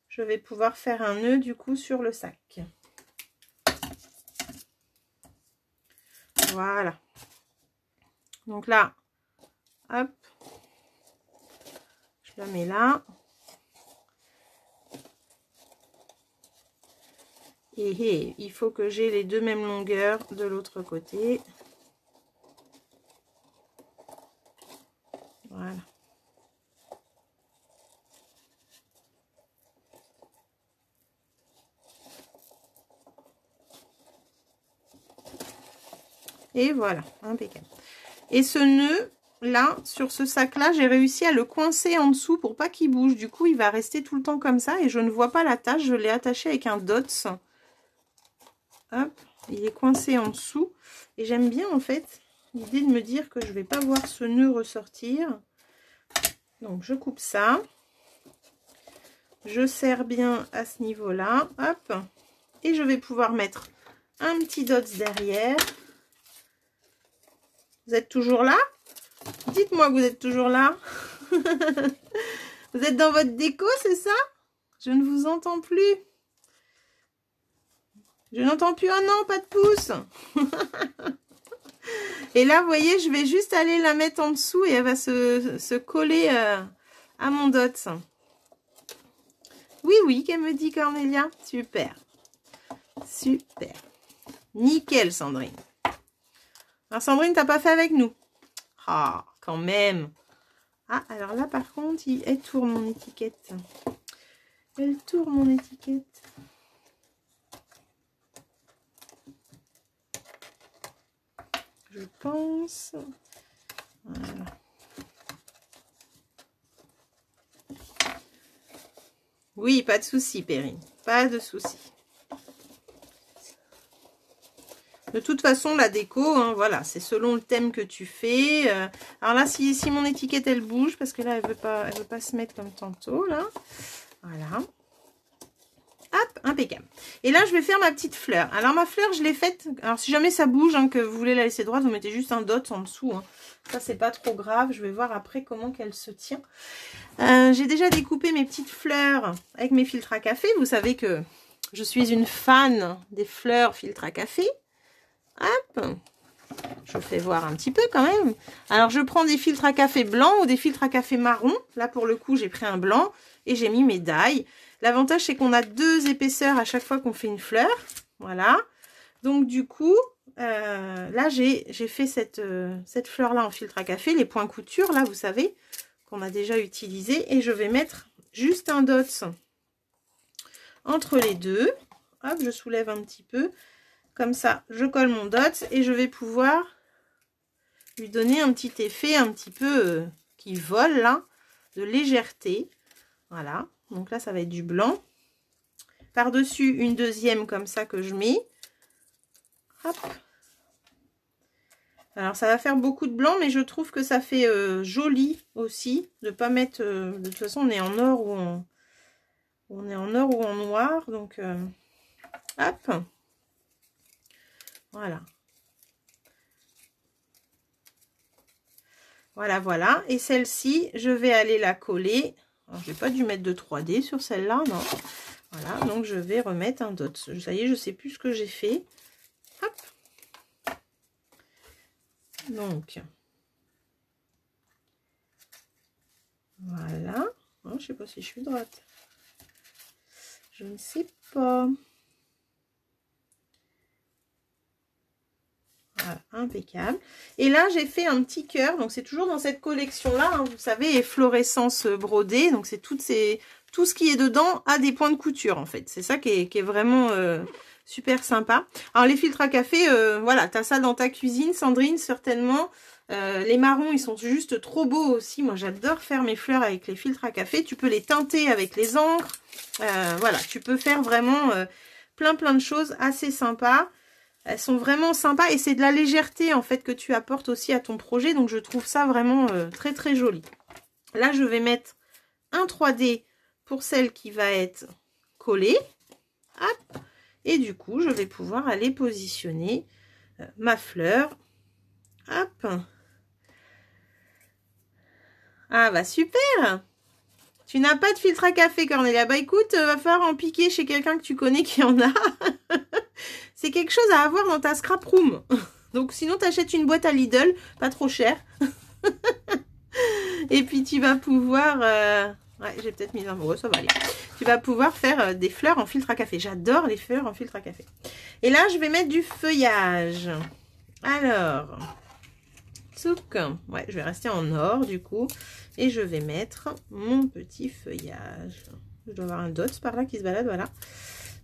Speaker 1: je vais pouvoir faire un nœud du coup sur le sac. Voilà. Donc là, hop, je la mets là. Et il faut que j'ai les deux mêmes longueurs de l'autre côté. Voilà. Et voilà, impeccable. Et ce nœud là, sur ce sac là, j'ai réussi à le coincer en dessous pour pas qu'il bouge. Du coup, il va rester tout le temps comme ça et je ne vois pas la tache. Je l'ai attaché avec un dots. Hop, il est coincé en dessous. Et j'aime bien en fait l'idée de me dire que je vais pas voir ce nœud ressortir. Donc je coupe ça. Je serre bien à ce niveau-là. Hop. Et je vais pouvoir mettre un petit dots derrière. Vous êtes toujours là? Dites-moi que vous êtes toujours là. Vous êtes dans votre déco, c'est ça? Je ne vous entends plus. Je n'entends plus. Oh non, pas de pouce. Et là, vous voyez, je vais juste aller la mettre en dessous et elle va se coller à mon dots. Oui, oui, qu'elle me dit Cornelia. Super. Super. Nickel, Sandrine. Alors, Sandrine, t'as pas fait avec nous? Ah, quand même. Ah, alors là, par contre, elle tourne mon étiquette. Elle tourne mon étiquette. Je pense. Voilà. Oui, pas de souci, Perrine. Pas de souci. De toute façon, la déco, hein, voilà, c'est selon le thème que tu fais. Alors là, si mon étiquette, elle bouge, parce que là, elle veut pas se mettre comme tantôt, là. Voilà. Hop, impeccable. Et là, je vais faire ma petite fleur. Alors, ma fleur, je l'ai faite. Alors, si jamais ça bouge, hein, que vous voulez la laisser droite, vous mettez juste un dot en dessous. Hein. Ça, c'est pas trop grave. Je vais voir après comment qu'elle se tient. J'ai déjà découpé mes petites fleurs avec mes filtres à café. Vous savez que je suis une fan des fleurs filtres à café. Hop, je vous fais voir un petit peu quand même. Alors, je prends des filtres à café blancs ou des filtres à café marron. Là, pour le coup, j'ai pris un blanc et j'ai mis mes die. L'avantage, c'est qu'on a 2 épaisseurs à chaque fois qu'on fait une fleur. Voilà. Donc, du coup, là, j'ai fait cette fleur-là en filtre à café. Les points couture, là, vous savez, qu'on a déjà utilisé. Et je vais mettre juste un dots entre les deux. Hop, je soulève un petit peu. Comme ça, je colle mon dots et je vais pouvoir lui donner un petit effet un petit peu qui vole, là, de légèreté. Voilà. Donc là, ça va être du blanc. Par-dessus, une deuxième comme ça que je mets. Hop. Alors, ça va faire beaucoup de blanc, mais je trouve que ça fait joli aussi de pas mettre... de toute façon, on est en or ou en noir. Donc, hop. Voilà. Voilà, voilà. Et celle-ci, je vais aller la coller. Alors, je n'ai pas dû mettre de 3D sur celle-là, non. Voilà, donc je vais remettre un dot. Ça y est, je ne sais plus ce que j'ai fait. Hop. Donc, voilà. Oh, je ne sais pas si je suis droite. Je ne sais pas. Voilà, impeccable. Et là, j'ai fait un petit cœur. Donc, c'est toujours dans cette collection-là, hein, vous savez, efflorescence brodée. Donc, c'est tout ce qui est dedans a des points de couture, en fait. C'est ça qui est vraiment super sympa. Alors, les filtres à café, voilà, tu as ça dans ta cuisine, Sandrine, certainement. Les marrons, ils sont juste trop beaux aussi. Moi, j'adore faire mes fleurs avec les filtres à café. Tu peux les teinter avec les encres. Voilà, tu peux faire vraiment plein de choses assez sympas. Elles sont vraiment sympas et c'est de la légèreté en fait que tu apportes aussi à ton projet. Donc je trouve ça vraiment très joli. Là je vais mettre un 3D pour celle qui va être collée. Hop. Et du coup, je vais pouvoir aller positionner ma fleur. Hop. Ah bah super! Tu n'as pas de filtre à café, Cornelia. Bah écoute, va falloir en piquer chez quelqu'un que tu connais qui en a. C'est quelque chose à avoir dans ta scrap room. Donc sinon, t'achètes une boîte à Lidl, pas trop cher. Et puis tu vas pouvoir... Ouais, j'ai peut-être mis un mot, ça va aller. Tu vas pouvoir faire des fleurs en filtre à café. J'adore les fleurs en filtre à café. Et là, je vais mettre du feuillage. Alors... Tsouk. Ouais, je vais rester en or du coup. Et je vais mettre mon petit feuillage. Je dois avoir un dot par là qui se balade, voilà.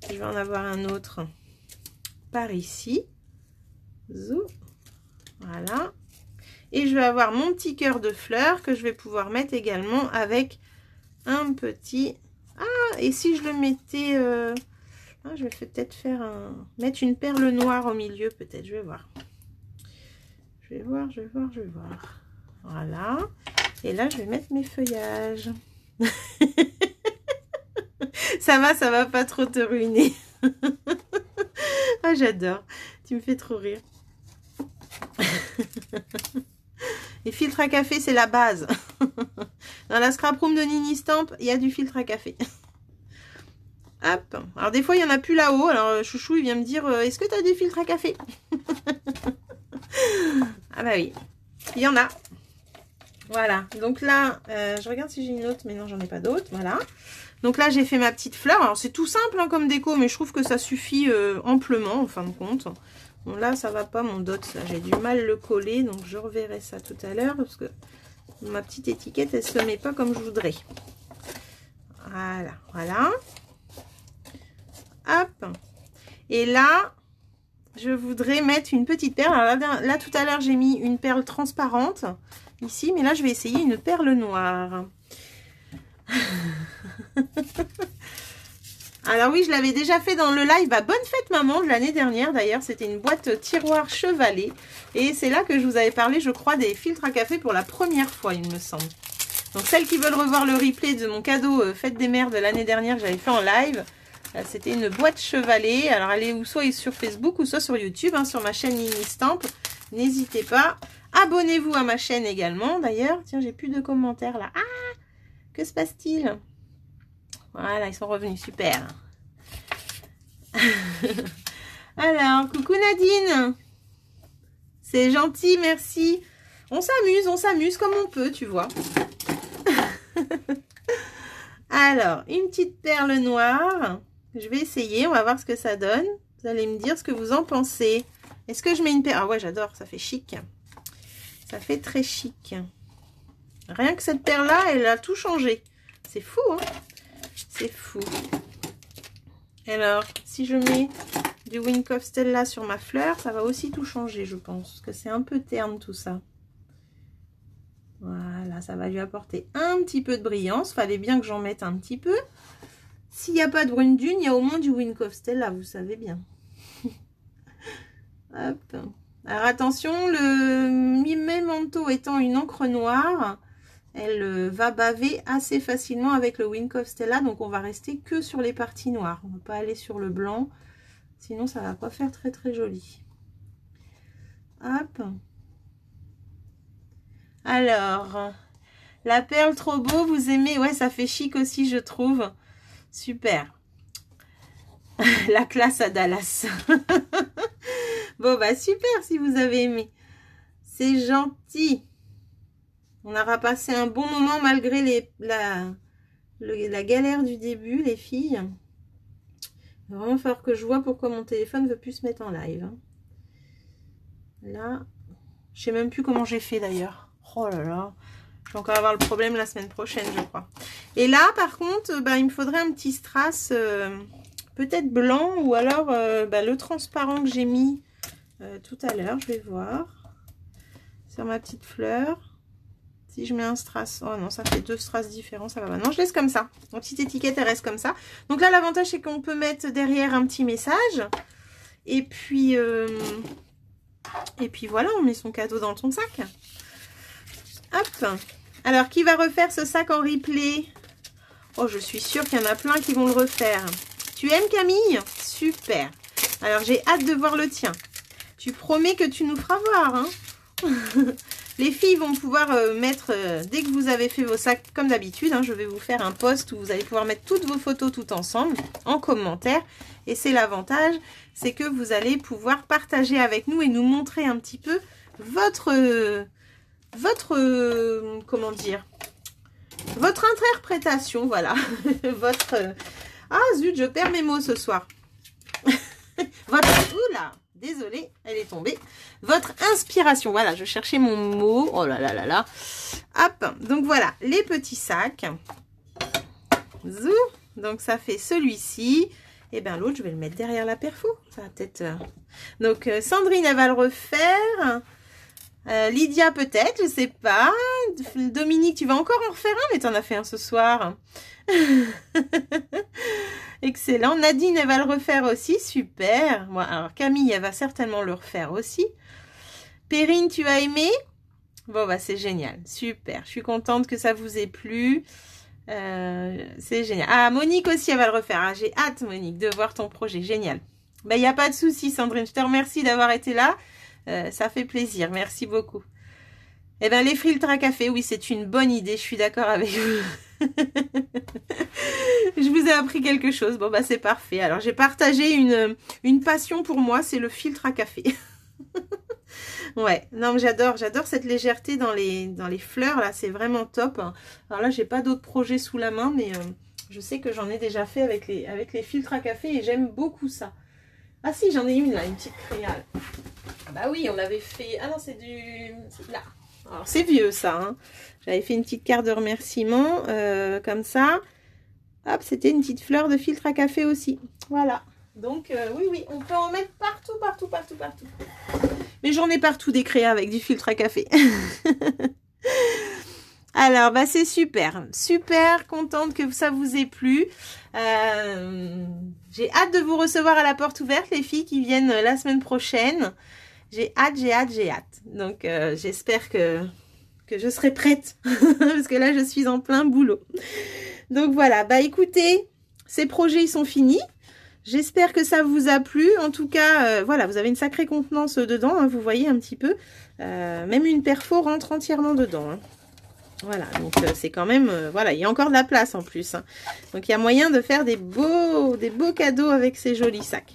Speaker 1: Je vais en avoir un autre par ici. Zou. Voilà. Et je vais avoir mon petit cœur de fleurs que je vais pouvoir mettre également avec un petit... Ah, et si je le mettais... Ah, je vais peut-être faire un... Mettre une perle noire au milieu, peut-être. Je vais voir. Je vais voir. Voilà. Et là, je vais mettre mes feuillages. Ça va pas trop te ruiner. Ah, j'adore. Tu me fais trop rire. Les filtres à café, c'est la base. Dans la scrap room de Nini Stamp, il y a du filtre à café. Hop. Alors, des fois, il n'y en a plus là-haut. Alors, Chouchou, il vient me dire, est-ce que tu as du filtre à café? Ah bah oui, il y en a. Voilà, donc là, je regarde si j'ai une autre, mais non, j'en ai pas d'autres. Voilà. Donc là, j'ai fait ma petite fleur. Alors, c'est tout simple hein, comme déco, mais je trouve que ça suffit amplement, en fin de compte. Bon, là, ça va pas, mon dot, là, j'ai du mal le coller, donc je reverrai ça tout à l'heure, parce que ma petite étiquette, elle se met pas comme je voudrais. Voilà, voilà. Hop. Et là... je voudrais mettre une petite perle. Alors là tout à l'heure, j'ai mis une perle transparente ici. Mais là, je vais essayer une perle noire. Alors oui, je l'avais déjà fait dans le live. Bah, bonne fête maman de l'année dernière. D'ailleurs, c'était une boîte tiroir chevalet. Et c'est là que je vous avais parlé, je crois, des filtres à café pour la première fois, il me semble. Donc, celles qui veulent revoir le replay de mon cadeau Fête des Mères de l'année dernière que j'avais fait en live... C'était une boîte chevalet. Alors, elle est soit sur Facebook ou soit sur YouTube, hein, sur ma chaîne Nini Stamp. N'hésitez pas. Abonnez-vous à ma chaîne également, d'ailleurs. Tiens, j'ai plus de commentaires là. Ah, que se passe-t-il? Voilà, ils sont revenus. Super. Alors, coucou Nadine. C'est gentil, merci. On s'amuse comme on peut, tu vois. Alors, une petite perle noire. Je vais essayer, on va voir ce que ça donne. Vous allez me dire ce que vous en pensez. Est-ce que je mets une perle? Ah ouais, j'adore, ça fait chic. Ça fait très chic. Rien que cette perle-là, elle a tout changé. C'est fou, hein? C'est fou. Alors, si je mets du Wink of Stella sur ma fleur, ça va aussi tout changer, je pense. Parce que c'est un peu terne, tout ça. Voilà, ça va lui apporter un petit peu de brillance. Fallait bien que j'en mette un petit peu. S'il n'y a pas de brune dune, il y a au moins du Wink of Stella, vous savez bien. Hop. Alors attention, le Memento étant une encre noire, elle va baver assez facilement avec le Wink of Stella. Donc on va rester que sur les parties noires. On ne va pas aller sur le blanc. Sinon ça ne va pas faire très très joli. Hop. Alors, la perle trop beau, vous aimez? Ouais, ça fait chic aussi, je trouve. Super. La classe à Dallas. Bon, bah super si vous avez aimé. C'est gentil. On aura passé un bon moment malgré la galère du début, les filles. Il va vraiment falloir que je vois pourquoi mon téléphone ne veut plus se mettre en live. Là, je sais même plus comment j'ai fait d'ailleurs. Oh là là. Je vais encore avoir le problème la semaine prochaine, je crois. Et là, par contre, bah, il me faudrait un petit strass, peut-être blanc, ou alors le transparent que j'ai mis tout à l'heure. Je vais voir. Sur ma petite fleur. Si je mets un strass... Oh non, ça fait deux strass différents, ça va pas. Non, je laisse comme ça. Ma petite étiquette, elle reste comme ça. Donc là, l'avantage, c'est qu'on peut mettre derrière un petit message. Et puis voilà, on met son cadeau dans ton sac. Hop. Alors, qui va refaire ce sac en replay? Oh, je suis sûre qu'il y en a plein qui vont le refaire. Tu aimes Camille? Super. Alors, j'ai hâte de voir le tien. Tu promets que tu nous feras voir, hein? Les filles vont pouvoir mettre, dès que vous avez fait vos sacs, comme d'habitude, hein, je vais vous faire un post où vous allez pouvoir mettre toutes vos photos tout ensemble, en commentaire. Et c'est l'avantage, c'est que vous allez pouvoir partager avec nous et nous montrer un petit peu comment dire, votre interprétation, voilà. Ah zut, je perds mes mots ce soir. Oula, désolée, elle est tombée. Votre inspiration, voilà, je cherchais mon mot. Oh là là là là. Hop, donc voilà, les petits sacs. Zou, donc ça fait celui-ci. Et bien l'autre, je vais le mettre derrière la perfo. Ça va peut-être... Donc Sandrine, elle va le refaire. Lydia peut-être, je sais pas. Dominique, tu vas encore en refaire un, mais tu en as fait un ce soir. Excellent. Nadine, elle va le refaire aussi. Super. Bon, alors Camille, elle va certainement le refaire aussi. Perrine, tu as aimé? Bon, bah c'est génial. Super. Je suis contente que ça vous ait plu. C'est génial. Ah, Monique aussi, elle va le refaire. Ah, j'ai hâte, Monique, de voir ton projet. Génial. Bah, il n'y a pas de souci, Sandrine. Je te remercie d'avoir été là. Ça fait plaisir. Merci beaucoup. Eh bien, les filtres à café, oui, c'est une bonne idée. Je suis d'accord avec vous. Je vous ai appris quelque chose. Bon, bah, c'est parfait. Alors, j'ai partagé une passion pour moi, c'est le filtre à café. Ouais, non, mais j'adore cette légèreté dans les fleurs, là, c'est vraiment top. Alors là, j'ai pas d'autres projets sous la main, mais je sais que j'en ai déjà fait avec les filtres à café et j'aime beaucoup ça. Ah si, j'en ai une là, une petite créale. Bah oui, on l'avait fait... Ah non, c'est là. Alors, c'est vieux ça, hein. J'avais fait une petite carte de remerciement, comme ça. Hop, c'était une petite fleur de filtre à café aussi. Voilà. Donc, oui, on peut en mettre partout, partout, partout, partout. Mais j'en ai partout des créas avec du filtre à café. Alors, bah c'est super. Super contente que ça vous ait plu. J'ai hâte de vous recevoir à la porte ouverte, les filles qui viennent la semaine prochaine. J'ai hâte. Donc, j'espère que je serai prête. Parce que là, je suis en plein boulot. Donc, voilà. Bah, écoutez, ces projets, ils sont finis. J'espère que ça vous a plu. En tout cas, voilà, vous avez une sacrée contenance dedans. Hein, vous voyez un petit peu. Même une perfo rentre entièrement dedans. Hein. Voilà, donc c'est quand même... voilà, il y a encore de la place en plus. Hein. Donc, il y a moyen de faire des beaux cadeaux avec ces jolis sacs.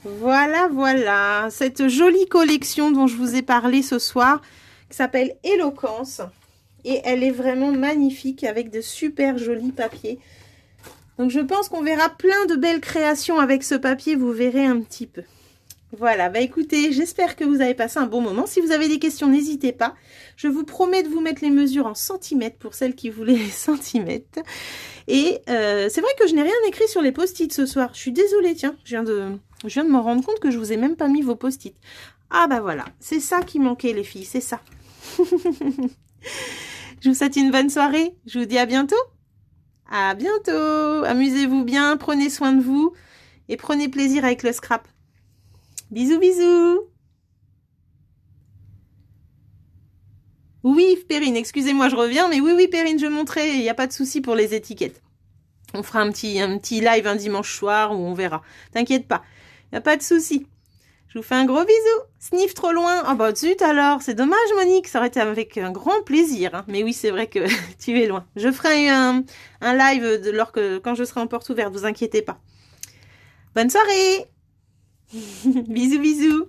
Speaker 1: Voilà, voilà. Cette jolie collection dont je vous ai parlé ce soir, qui s'appelle Éloquence. Et elle est vraiment magnifique avec de super jolis papiers. Donc, je pense qu'on verra plein de belles créations avec ce papier. Vous verrez un petit peu. Voilà, bah écoutez, j'espère que vous avez passé un bon moment. Si vous avez des questions, n'hésitez pas. Je vous promets de vous mettre les mesures en centimètres pour celles qui voulaient les centimètres. Et c'est vrai que je n'ai rien écrit sur les post-it ce soir. Je suis désolée, tiens, je viens de me rendre compte que je vous ai même pas mis vos post-it. Ah bah voilà, c'est ça qui manquait les filles, c'est ça. Je vous souhaite une bonne soirée. Je vous dis à bientôt. À bientôt. Amusez-vous bien, prenez soin de vous et prenez plaisir avec le scrap. Bisous, bisous. Oui, Perrine, excusez-moi, je reviens. Mais oui, Perrine, je montrerai. Il n'y a pas de souci pour les étiquettes. On fera un petit live un dimanche soir où on verra. T'inquiète pas. Il n'y a pas de souci. Je vous fais un gros bisou. Sniff trop loin. Ah bah zut alors. C'est dommage, Monique. Ça aurait été avec un grand plaisir. Hein. Mais oui, c'est vrai que tu es loin. Je ferai un live quand je serai en porte ouverte. Vous inquiétez pas. Bonne soirée. Bisous, bisous.